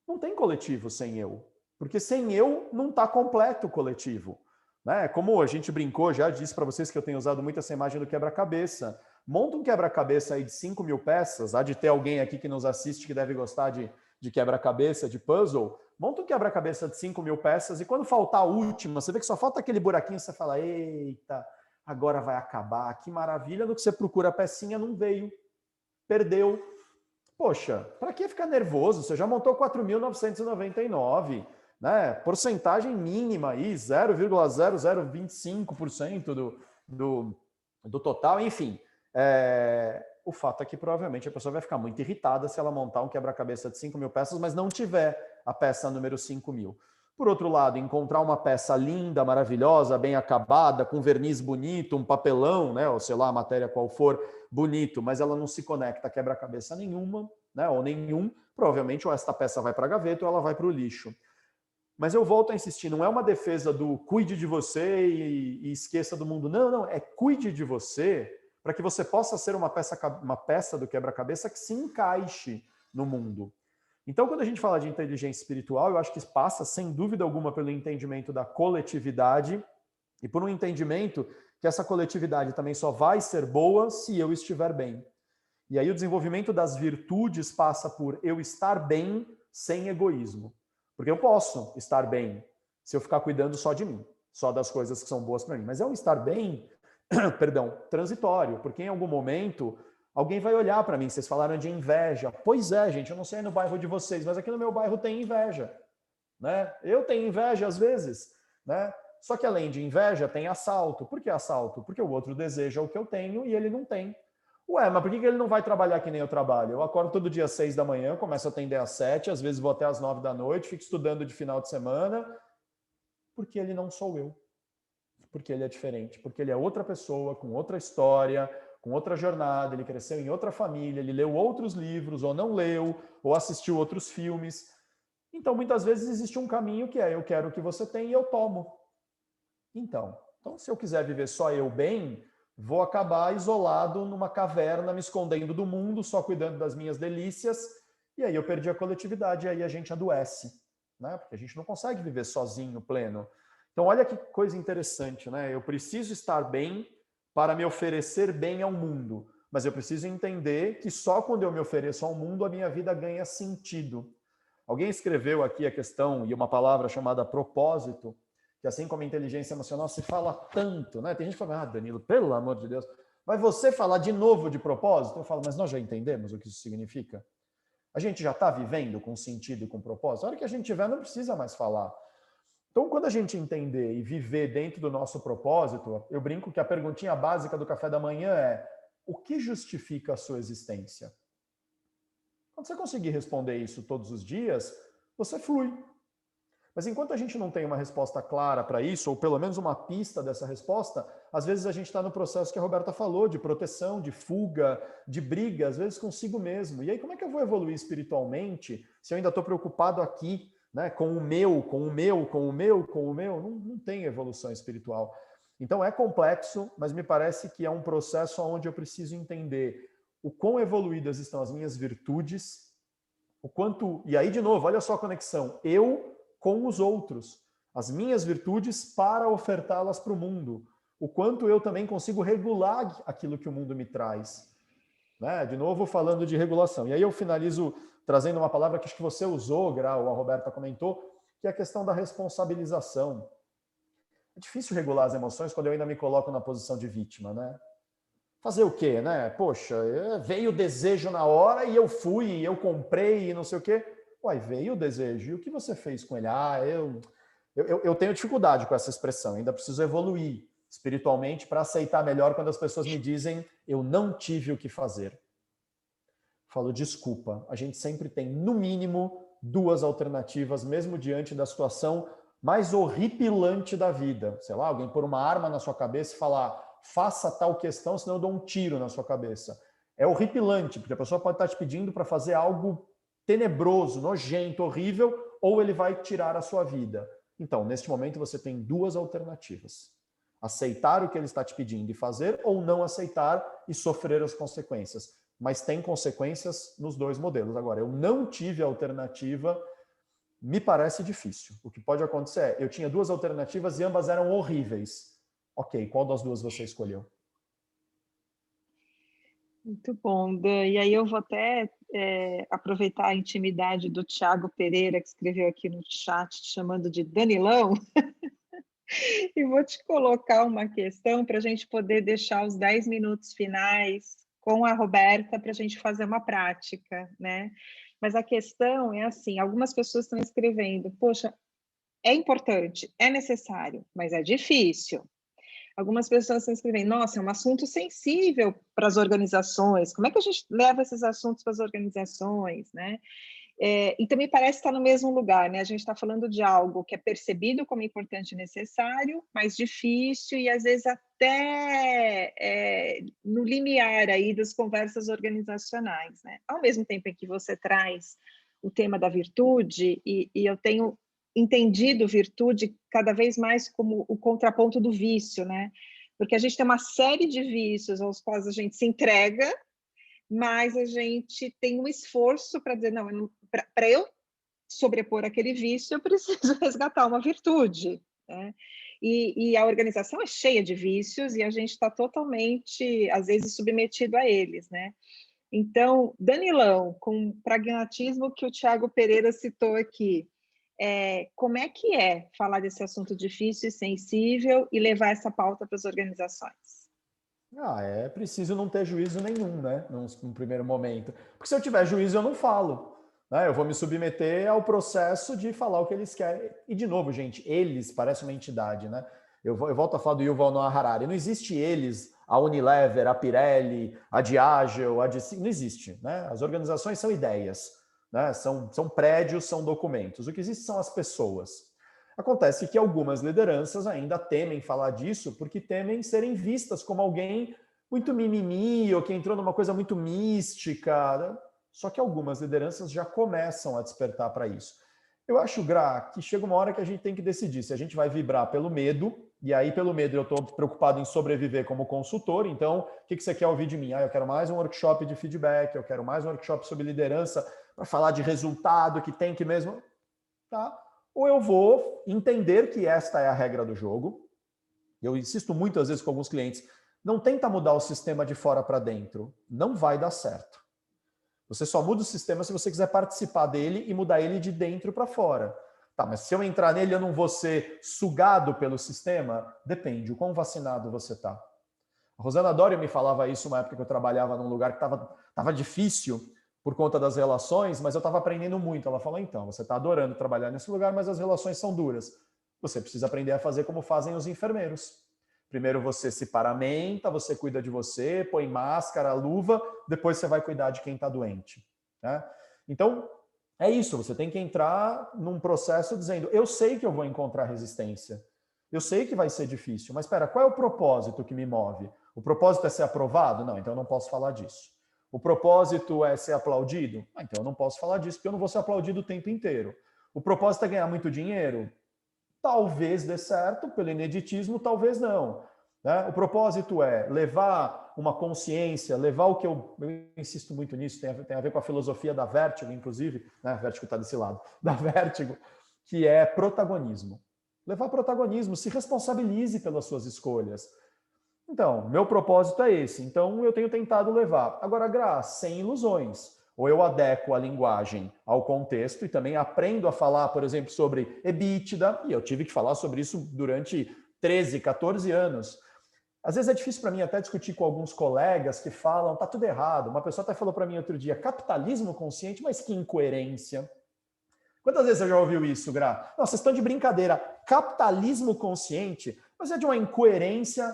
Não tem coletivo sem eu, porque sem eu não está completo o coletivo, né? Como a gente brincou, já disse para vocês que eu tenho usado muito essa imagem do quebra-cabeça. Monta um quebra-cabeça aí de 5.000 peças, há de ter alguém aqui que nos assiste que deve gostar de quebra-cabeça, de puzzle. Monta um quebra-cabeça de 5.000 peças e quando faltar a última, você vê que só falta aquele buraquinho, você fala, eita, agora vai acabar, que maravilha. No que você procura a pecinha, não veio. Perdeu. Poxa, para que ficar nervoso? Você já montou 4.999, né? Porcentagem mínima aí, 0,0025% do total, enfim. O fato é que provavelmente a pessoa vai ficar muito irritada se ela montar um quebra-cabeça de 5.000 peças, mas não tiver a peça número 5.000. Por outro lado, encontrar uma peça linda, maravilhosa, bem acabada, com verniz bonito, um papelão, né, ou sei lá, a matéria qual for, bonito, mas ela não se conecta a quebra-cabeça nenhuma, né, ou nenhum, provavelmente ou esta peça vai para a gaveta ou ela vai para o lixo. Mas eu volto a insistir, não é uma defesa do cuide de você e esqueça do mundo. Não, não, é cuide de você para que você possa ser uma peça do quebra-cabeça que se encaixe no mundo. Então, quando a gente fala de inteligência espiritual, eu acho que passa, sem dúvida alguma, pelo entendimento da coletividade e por um entendimento que essa coletividade também só vai ser boa se eu estiver bem. E aí o desenvolvimento das virtudes passa por eu estar bem sem egoísmo. Porque eu posso estar bem se eu ficar cuidando só de mim, só das coisas que são boas para mim. Mas é um estar bem, perdão, transitório, porque em algum momento alguém vai olhar para mim. Vocês falaram de inveja. Pois é, gente, eu não sei no bairro de vocês, mas aqui no meu bairro tem inveja, né? Eu tenho inveja às vezes, né? Só que além de inveja tem assalto. Por que assalto? Porque o outro deseja o que eu tenho e ele não tem. Ué, mas por que ele não vai trabalhar que nem eu trabalho? Eu acordo todo dia às 6 da manhã, começo a atender às 7, às vezes vou até às 9 da noite, fico estudando de final de semana, porque ele não sou eu. Porque ele é diferente, porque ele é outra pessoa, com outra história, com outra jornada, ele cresceu em outra família, ele leu outros livros, ou não leu, ou assistiu outros filmes. Então, muitas vezes existe um caminho que é, eu quero o que você tem e eu tomo. Então, se eu quiser viver só eu bem, vou acabar isolado numa caverna, me escondendo do mundo, só cuidando das minhas delícias, e aí eu perdi a coletividade, e aí a gente adoece, né? Porque a gente não consegue viver sozinho, pleno. Então, olha que coisa interessante, né? Eu preciso estar bem para me oferecer bem ao mundo, mas eu preciso entender que só quando eu me ofereço ao mundo, a minha vida ganha sentido. Alguém escreveu aqui a questão, e uma palavra chamada propósito, que assim como a inteligência emocional se fala tanto, né? Tem gente que fala, Danilo, pelo amor de Deus, vai você falar de novo de propósito? Eu falo, mas nós já entendemos o que isso significa? A gente já está vivendo com sentido e com propósito? A hora que a gente tiver, não precisa mais falar. Então, quando a gente entender e viver dentro do nosso propósito, eu brinco que a perguntinha básica do café da manhã é: o que justifica a sua existência? Quando você conseguir responder isso todos os dias, você flui. Mas enquanto a gente não tem uma resposta clara para isso, ou pelo menos uma pista dessa resposta, às vezes a gente está no processo que a Roberta falou, de proteção, de fuga, de briga, às vezes consigo mesmo. E aí, como é que eu vou evoluir espiritualmente se eu ainda estou preocupado aqui, né, com o meu, com o meu, com o meu, com o meu? Não tem evolução espiritual. Então é complexo, mas me parece que é um processo onde eu preciso entender o quão evoluídas estão as minhas virtudes, o quanto... E aí, de novo, olha só a conexão. Eu com os outros, as minhas virtudes para ofertá-las para o mundo, o quanto eu também consigo regular aquilo que o mundo me traz. Né? De novo, falando de regulação. E aí eu finalizo trazendo uma palavra que acho que você usou, Grau, a Roberta comentou, que é a questão da responsabilização. É difícil regular as emoções quando eu ainda me coloco na posição de vítima, né? Fazer o quê, né? Poxa, veio o desejo na hora e eu fui, eu comprei e não sei o quê. Uai, veio o desejo. E o que você fez com ele? Eu tenho dificuldade com essa expressão. Ainda preciso evoluir espiritualmente para aceitar melhor quando as pessoas me dizem eu não tive o que fazer. Falo, desculpa. A gente sempre tem, no mínimo, duas alternativas, mesmo diante da situação mais horripilante da vida. Sei lá, alguém pôr uma arma na sua cabeça e falar faça tal questão, senão eu dou um tiro na sua cabeça. É horripilante, porque a pessoa pode estar te pedindo para fazer algo tenebroso, nojento, horrível, ou ele vai tirar a sua vida. Então, neste momento, você tem duas alternativas. Aceitar o que ele está te pedindo e fazer, ou não aceitar e sofrer as consequências. Mas tem consequências nos dois modelos. Agora, eu não tive alternativa, me parece difícil. O que pode acontecer é, eu tinha duas alternativas e ambas eram horríveis. Ok, qual das duas você escolheu? Muito bom, Dan. E aí eu vou até aproveitar a intimidade do Thiago Pereira, que escreveu aqui no chat, te chamando de Danilão, e vou te colocar uma questão para a gente poder deixar os 10 minutos finais com a Roberta para a gente fazer uma prática, né? Mas a questão é assim, algumas pessoas estão escrevendo, poxa, é importante, é necessário, mas é difícil. Algumas pessoas estão escrevendo, nossa, é um assunto sensível para as organizações, como é que a gente leva esses assuntos para as organizações, né? Então, me parece estar no mesmo lugar, né? A gente está falando de algo que é percebido como importante e necessário, mas difícil e, às vezes, até no limiar aí das conversas organizacionais, né? Ao mesmo tempo em que você traz o tema da virtude, e eu tenho entendido virtude cada vez mais como o contraponto do vício, né? Porque a gente tem uma série de vícios aos quais a gente se entrega, mas a gente tem um esforço para dizer, não, para eu sobrepor aquele vício, eu preciso resgatar uma virtude, né? E a organização é cheia de vícios e a gente está totalmente, às vezes, submetido a eles, né? Então, Danilão, com o pragmatismo que o Thiago Pereira citou aqui, como é que é falar desse assunto difícil e sensível e levar essa pauta para as organizações? É preciso não ter juízo nenhum, né? Num primeiro momento. Porque se eu tiver juízo, eu não falo. Né? Eu vou me submeter ao processo de falar o que eles querem. E, de novo, gente, eles parece uma entidade, né? Eu volto a falar do Yuval Noah Harari. Não existe eles, a Unilever, a Pirelli, a Diageo, a DC. Não existe. Né? As organizações são ideias. Né? São prédios, são documentos. O que existe são as pessoas. Acontece que algumas lideranças ainda temem falar disso porque temem serem vistas como alguém muito mimimi ou que entrou numa coisa muito mística. Né? Só que algumas lideranças já começam a despertar para isso. Eu acho, Gra, que chega uma hora que a gente tem que decidir se a gente vai vibrar pelo medo, e aí pelo medo eu estou preocupado em sobreviver como consultor, então o que você quer ouvir de mim? Eu quero mais um workshop de feedback, eu quero mais um workshop sobre liderança para falar de resultado que tem que mesmo... Tá? Ou eu vou entender que esta é a regra do jogo. Eu insisto muitas vezes com alguns clientes, não tenta mudar o sistema de fora para dentro, não vai dar certo. Você só muda o sistema se você quiser participar dele e mudar ele de dentro para fora. Tá, mas se eu entrar nele, eu não vou ser sugado pelo sistema? Depende, o quão vacinado você está. A Rosana Doria me falava isso uma época que eu trabalhava num lugar que estava difícil por conta das relações, mas eu estava aprendendo muito. Ela falou, então, você está adorando trabalhar nesse lugar, mas as relações são duras. Você precisa aprender a fazer como fazem os enfermeiros. Primeiro você se paramenta, você cuida de você, põe máscara, luva, depois você vai cuidar de quem está doente. Né? Então, é isso, você tem que entrar num processo dizendo, eu sei que eu vou encontrar resistência, eu sei que vai ser difícil, mas espera, qual é o propósito que me move? O propósito é ser aprovado? Não, então eu não posso falar disso. O propósito é ser aplaudido? Ah, então eu não posso falar disso, porque eu não vou ser aplaudido o tempo inteiro. O propósito é ganhar muito dinheiro? Talvez dê certo, pelo ineditismo, talvez não. Né? O propósito é levar uma consciência, levar o que eu insisto muito nisso, tem a ver com a filosofia da Vértigo, inclusive, né? Vértigo está desse lado, da Vértigo, que é protagonismo. Levar protagonismo, se responsabilize pelas suas escolhas. Então, meu propósito é esse. Então, eu tenho tentado levar. Agora, Gra, sem ilusões. Ou eu adequo a linguagem ao contexto e também aprendo a falar, por exemplo, sobre EBITDA, e eu tive que falar sobre isso durante 13, 14 anos. Às vezes é difícil para mim até discutir com alguns colegas que falam, tá tudo errado. Uma pessoa até falou para mim outro dia, capitalismo consciente, mas que incoerência. Quantas vezes você já ouviu isso, Gra? Nossa, vocês estão de brincadeira. Capitalismo consciente, mas é de uma incoerência,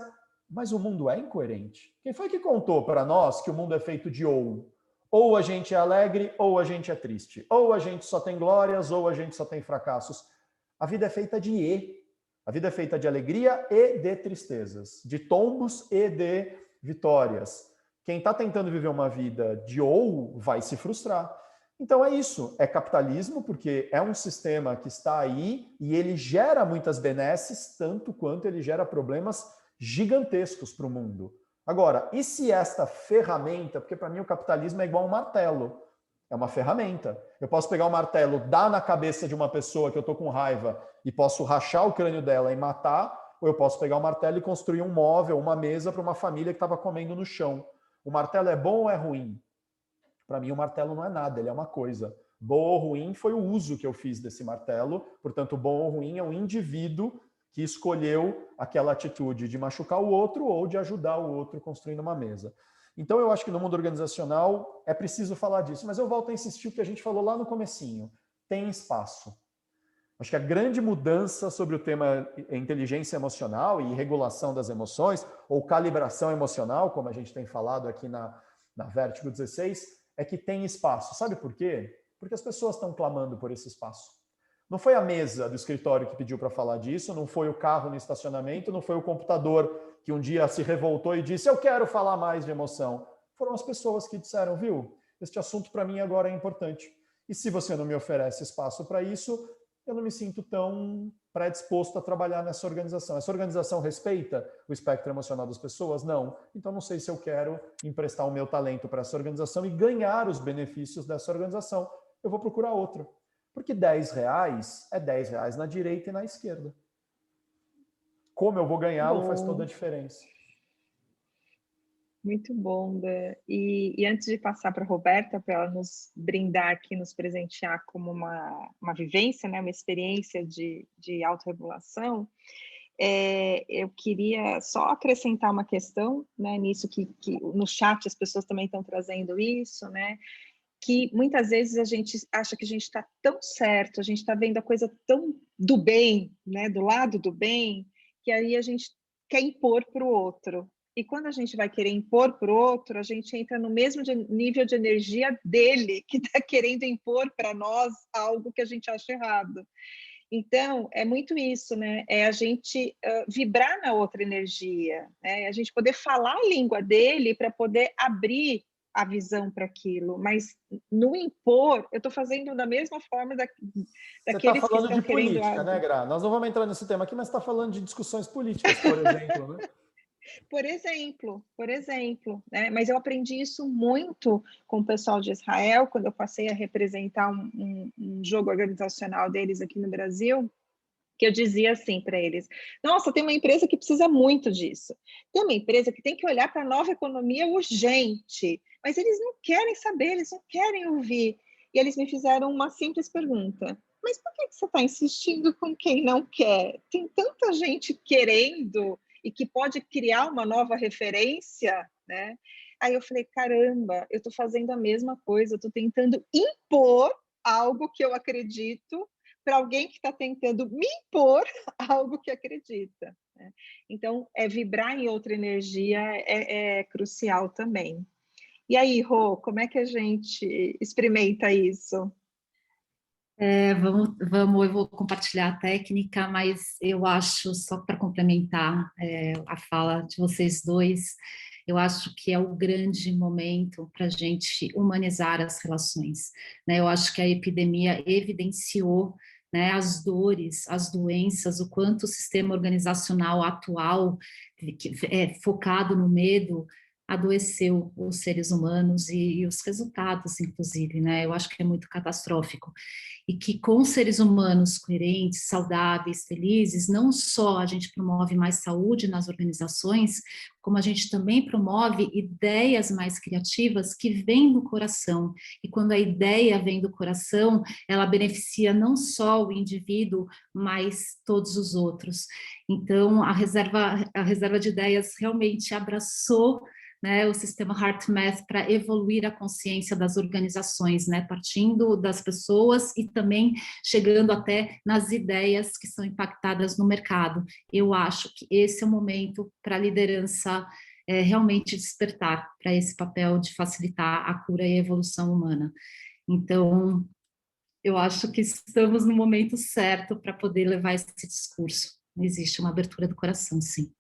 mas o mundo é incoerente. Quem foi que contou para nós que o mundo é feito de ou? Ou a gente é alegre, ou a gente é triste. Ou a gente só tem glórias, ou a gente só tem fracassos. A vida é feita de e. A vida é feita de alegria e de tristezas, de tombos e de vitórias. Quem está tentando viver uma vida de ou vai se frustrar. Então é isso, é capitalismo, porque é um sistema que está aí e ele gera muitas benesses, tanto quanto ele gera problemas gigantescos para o mundo. Agora, e se esta ferramenta, porque para mim o capitalismo é igual um martelo, é uma ferramenta. Eu posso pegar um martelo, dar na cabeça de uma pessoa que eu estou com raiva e posso rachar o crânio dela e matar, ou eu posso pegar um martelo e construir um móvel, uma mesa para uma família que estava comendo no chão. O martelo é bom ou é ruim? Para mim o martelo não é nada, ele é uma coisa. Bom ou ruim foi o uso que eu fiz desse martelo, portanto bom ou ruim é um indivíduo que escolheu aquela atitude de machucar o outro ou de ajudar o outro construindo uma mesa. Então eu acho que no mundo organizacional é preciso falar disso, mas eu volto a insistir o que a gente falou lá no comecinho. Tem espaço. Acho que a grande mudança sobre o tema inteligência emocional e regulação das emoções, ou calibração emocional, como a gente tem falado aqui na Vértigo 16, é que tem espaço. Sabe por quê? Porque as pessoas estão clamando por esse espaço. Não foi a mesa do escritório que pediu para falar disso, não foi o carro no estacionamento, não foi o computador que um dia se revoltou e disse, eu quero falar mais de emoção. Foram as pessoas que disseram, viu, este assunto para mim agora é importante. E se você não me oferece espaço para isso, eu não me sinto tão predisposto a trabalhar nessa organização. Essa organização respeita o espectro emocional das pessoas? Não. Então não sei se eu quero emprestar o meu talento para essa organização e ganhar os benefícios dessa organização. Eu vou procurar outra. Porque R$10 é R$10 na direita e na esquerda. Como eu vou ganhá-lo faz toda a diferença. Muito bom, Bé. E antes de passar para a Roberta, para ela nos brindar aqui, nos presentear como uma vivência, né, uma experiência de autorregulação, eu queria só acrescentar uma questão, né, nisso que no chat as pessoas também estão trazendo isso, né, que muitas vezes a gente acha que a gente está tão certo, a gente está vendo a coisa tão do bem, né, do lado do bem, que aí a gente quer impor para o outro. E quando a gente vai querer impor para o outro, a gente entra no mesmo nível de energia dele, que está querendo impor para nós algo que a gente acha errado. Então, é muito isso, né? É a gente vibrar na outra energia, né? A gente poder falar a língua dele para poder abrir a visão para aquilo, mas no impor, eu estou fazendo da mesma forma daqueles que estão querendo política, algo. né, Gra? Nós não vamos entrar nesse tema aqui, mas está falando de discussões políticas, por exemplo, né? Por exemplo, né? Mas eu aprendi isso muito com o pessoal de Israel, quando eu passei a representar um jogo organizacional deles aqui no Brasil, que eu dizia assim para eles, nossa, tem uma empresa que precisa muito disso, tem uma empresa que tem que olhar para a nova economia urgente, mas eles não querem saber, eles não querem ouvir. E eles me fizeram uma simples pergunta, mas por que você está insistindo com quem não quer? Tem tanta gente querendo e que pode criar uma nova referência, né? Aí eu falei, caramba, eu estou fazendo a mesma coisa, eu estou tentando impor algo que eu acredito para alguém que está tentando me impor algo que acredita, né? Então, vibrar em outra energia é crucial também. E aí, Rô, como é que a gente experimenta isso? Eu vou compartilhar a técnica, mas eu acho, só para complementar a fala de vocês dois, eu acho que é o grande momento para a gente humanizar as relações, né? Eu acho que a epidemia evidenciou, né, as dores, as doenças, o quanto o sistema organizacional atual, que é focado no medo, adoeceu os seres humanos e os resultados, inclusive, né? Eu acho que é muito catastrófico. E que com seres humanos coerentes, saudáveis, felizes, não só a gente promove mais saúde nas organizações, como a gente também promove ideias mais criativas que vêm do coração. E quando a ideia vem do coração, ela beneficia não só o indivíduo, mas todos os outros. Então, a reserva de ideias realmente abraçou, né, o sistema HeartMath para evoluir a consciência das organizações, né, partindo das pessoas e também chegando até nas ideias que são impactadas no mercado. Eu acho que esse é o momento para a liderança realmente despertar para esse papel de facilitar a cura e a evolução humana. Então, eu acho que estamos no momento certo para poder levar esse discurso. Existe uma abertura do coração, sim.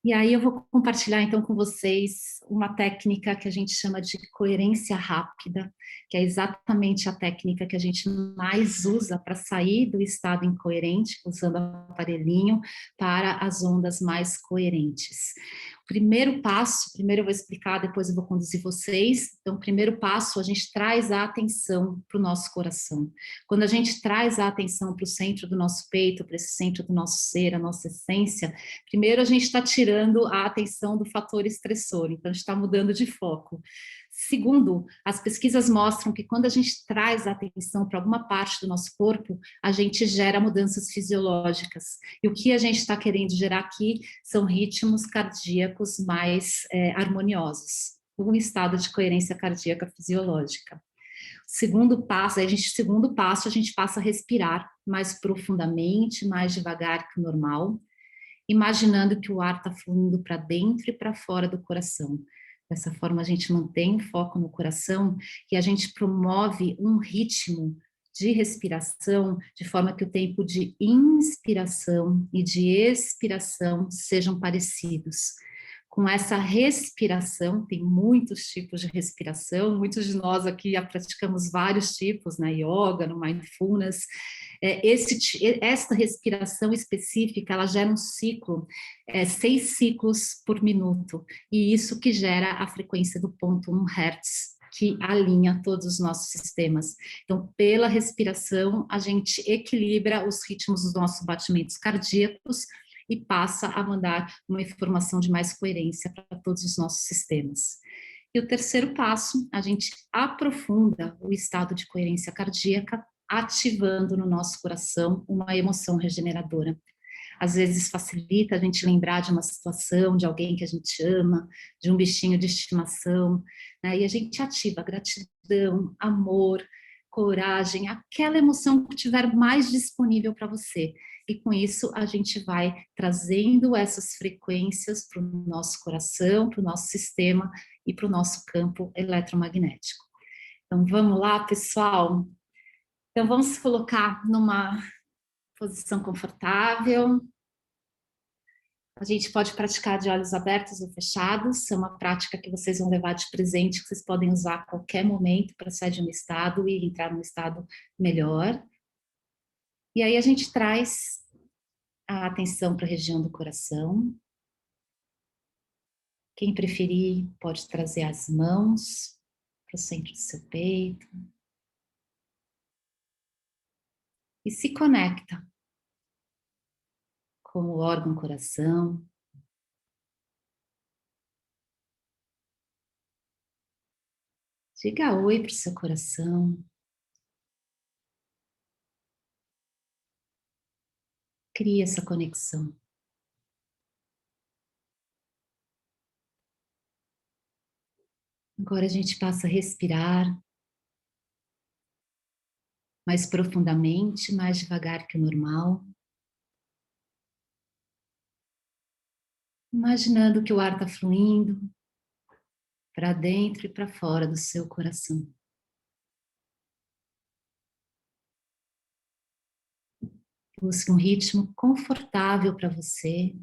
E aí eu vou compartilhar então com vocês uma técnica que a gente chama de coerência rápida, que é exatamente a técnica que a gente mais usa para sair do estado incoerente, usando o aparelhinho, para as ondas mais coerentes. Primeiro passo, primeiro eu vou explicar, depois eu vou conduzir vocês. Então, primeiro passo, a gente traz a atenção para o nosso coração. Quando a gente traz a atenção para o centro do nosso peito, para esse centro do nosso ser, a nossa essência, primeiro a gente está tirando a atenção do fator estressor, então a gente está mudando de foco. Segundo, as pesquisas mostram que quando a gente traz a atenção para alguma parte do nosso corpo, a gente gera mudanças fisiológicas. E o que a gente está querendo gerar aqui são ritmos cardíacos mais harmoniosos, um estado de coerência cardíaca fisiológica. Segundo passo, a gente passa a respirar mais profundamente, mais devagar que o normal, imaginando que o ar está fluindo para dentro e para fora do coração. Dessa forma, a gente mantém o foco no coração e a gente promove um ritmo de respiração, de forma que o tempo de inspiração e de expiração sejam parecidos. Com essa respiração, tem muitos tipos de respiração, muitos de nós aqui já praticamos vários tipos, na yoga, no mindfulness. Esta respiração específica, ela gera um ciclo, 6 ciclos por minuto, e isso que gera a frequência do ponto 1 Hz, que alinha todos os nossos sistemas. Então, pela respiração, a gente equilibra os ritmos dos nossos batimentos cardíacos e passa a mandar uma informação de mais coerência para todos os nossos sistemas. E o terceiro passo, a gente aprofunda o estado de coerência cardíaca, ativando no nosso coração uma emoção regeneradora. Às vezes facilita a gente lembrar de uma situação, de alguém que a gente ama, de um bichinho de estimação, né? E a gente ativa gratidão, amor, coragem, aquela emoção que estiver mais disponível para você. E com isso a gente vai trazendo essas frequências para o nosso coração, para o nosso sistema e para o nosso campo eletromagnético. Então vamos lá, pessoal? Então vamos se colocar numa posição confortável. A gente pode praticar de olhos abertos ou fechados, é uma prática que vocês vão levar de presente, que vocês podem usar a qualquer momento para sair de um estado e entrar num estado melhor. E aí a gente traz a atenção para a região do coração. Quem preferir pode trazer as mãos para o centro do seu peito. E se conecta com o órgão coração. Diga oi para o seu coração. Cria essa conexão. Agora a gente passa a respirar mais profundamente, mais devagar que o normal. Imaginando que o ar está fluindo para dentro e para fora do seu coração. Busque um ritmo confortável para você,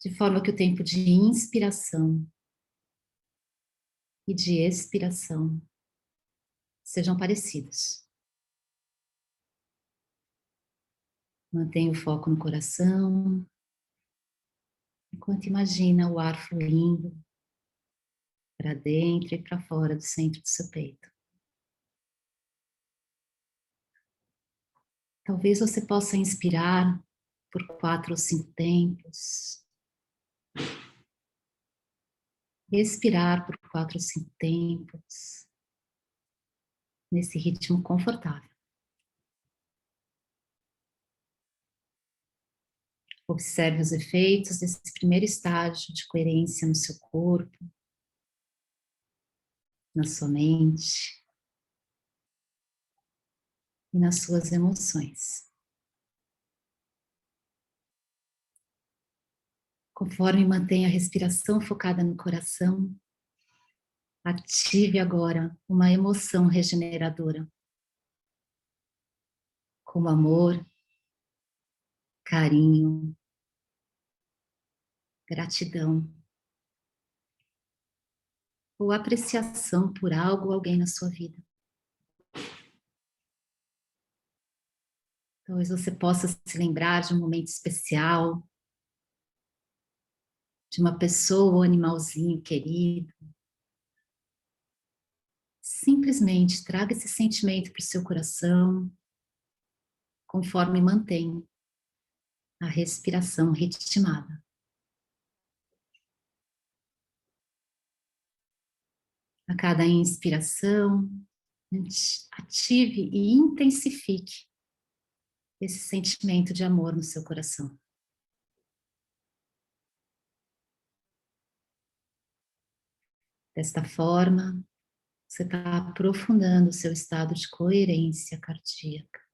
de forma que o tempo de inspiração e de expiração sejam parecidos. Mantenha o foco no coração, enquanto imagina o ar fluindo para dentro e para fora do centro do seu peito. Talvez você possa inspirar por 4 ou 5 tempos. Expirar por 4 ou 5 tempos. Nesse ritmo confortável. Observe os efeitos desse primeiro estágio de coerência no seu corpo, na sua mente e nas suas emoções. Conforme mantenha a respiração focada no coração, ative agora uma emoção regeneradora, como amor, carinho, gratidão ou apreciação por algo ou alguém na sua vida. Talvez você possa se lembrar de um momento especial, de uma pessoa ou animalzinho querido. Simplesmente traga esse sentimento para o seu coração, conforme mantém a respiração ritmada. A cada inspiração, ative e intensifique esse sentimento de amor no seu coração. Desta forma, você está aprofundando o seu estado de coerência cardíaca.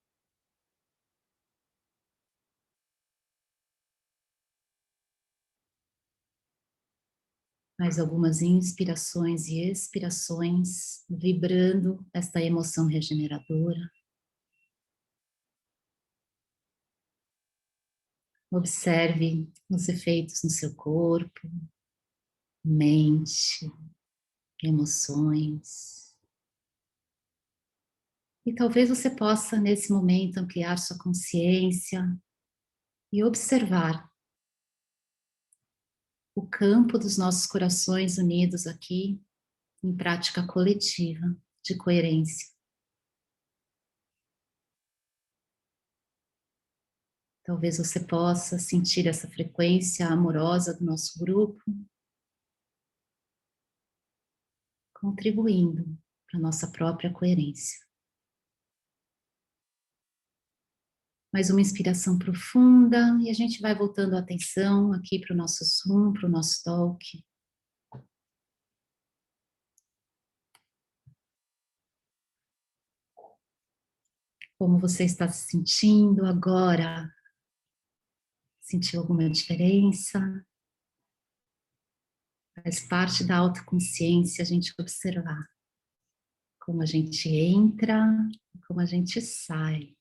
Mais algumas inspirações e expirações, vibrando esta emoção regeneradora. Observe os efeitos no seu corpo, mente, emoções. E talvez você possa, nesse momento, ampliar sua consciência e observar o campo dos nossos corações unidos aqui em prática coletiva de coerência. Talvez você possa sentir essa frequência amorosa do nosso grupo, contribuindo para a nossa própria coerência. Mais uma inspiração profunda e a gente vai voltando a atenção aqui para o nosso Zoom, para o nosso talk. Como você está se sentindo agora? Sentiu alguma diferença? Faz parte da autoconsciência a gente observar como a gente entra e como a gente sai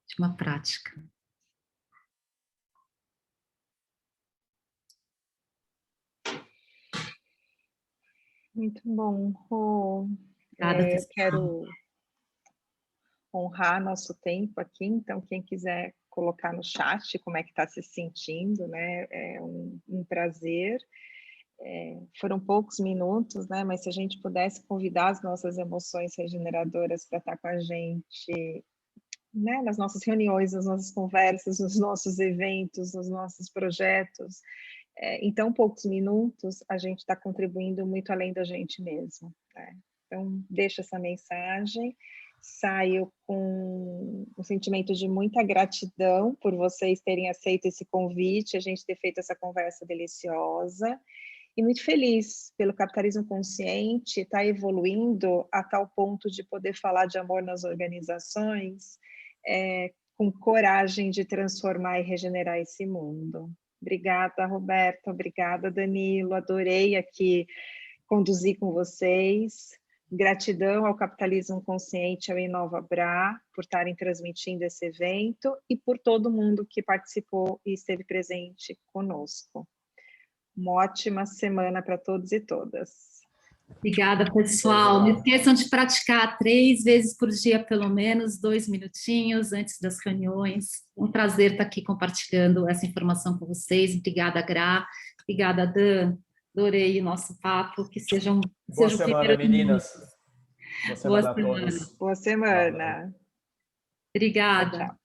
de uma prática. Muito bom, Rô. Eu quero honrar nosso tempo aqui, então quem quiser colocar no chat como é que está se sentindo, né? É um prazer. Foram poucos minutos, né? Mas se a gente pudesse convidar as nossas emoções regeneradoras para estar com a gente, né? Nas nossas reuniões, nas nossas conversas, nos nossos eventos, nos nossos projetos, em tão poucos minutos, a gente está contribuindo muito além da gente mesmo, né? Então, deixa essa mensagem. Saio com um sentimento de muita gratidão por vocês terem aceito esse convite, a gente ter feito essa conversa deliciosa. E muito feliz pelo capitalismo consciente estar evoluindo a tal ponto de poder falar de amor nas organizações, com coragem de transformar e regenerar esse mundo. Obrigada, Roberta, obrigada, Danilo, adorei aqui conduzir com vocês. Gratidão ao Capitalismo Consciente, ao InovaBrá, por estarem transmitindo esse evento e por todo mundo que participou e esteve presente conosco. Uma ótima semana para todos e todas. Obrigada, pessoal. Não esqueçam de praticar 3 vezes por dia, pelo menos, 2 minutinhos antes das reuniões. Um prazer estar aqui compartilhando essa informação com vocês. Obrigada, Gra. Obrigada, Dan. Adorei o nosso papo. Que sejam Boa semana, meninas. Boa semana a todos. Boa semana. Obrigada. Tchau, tchau.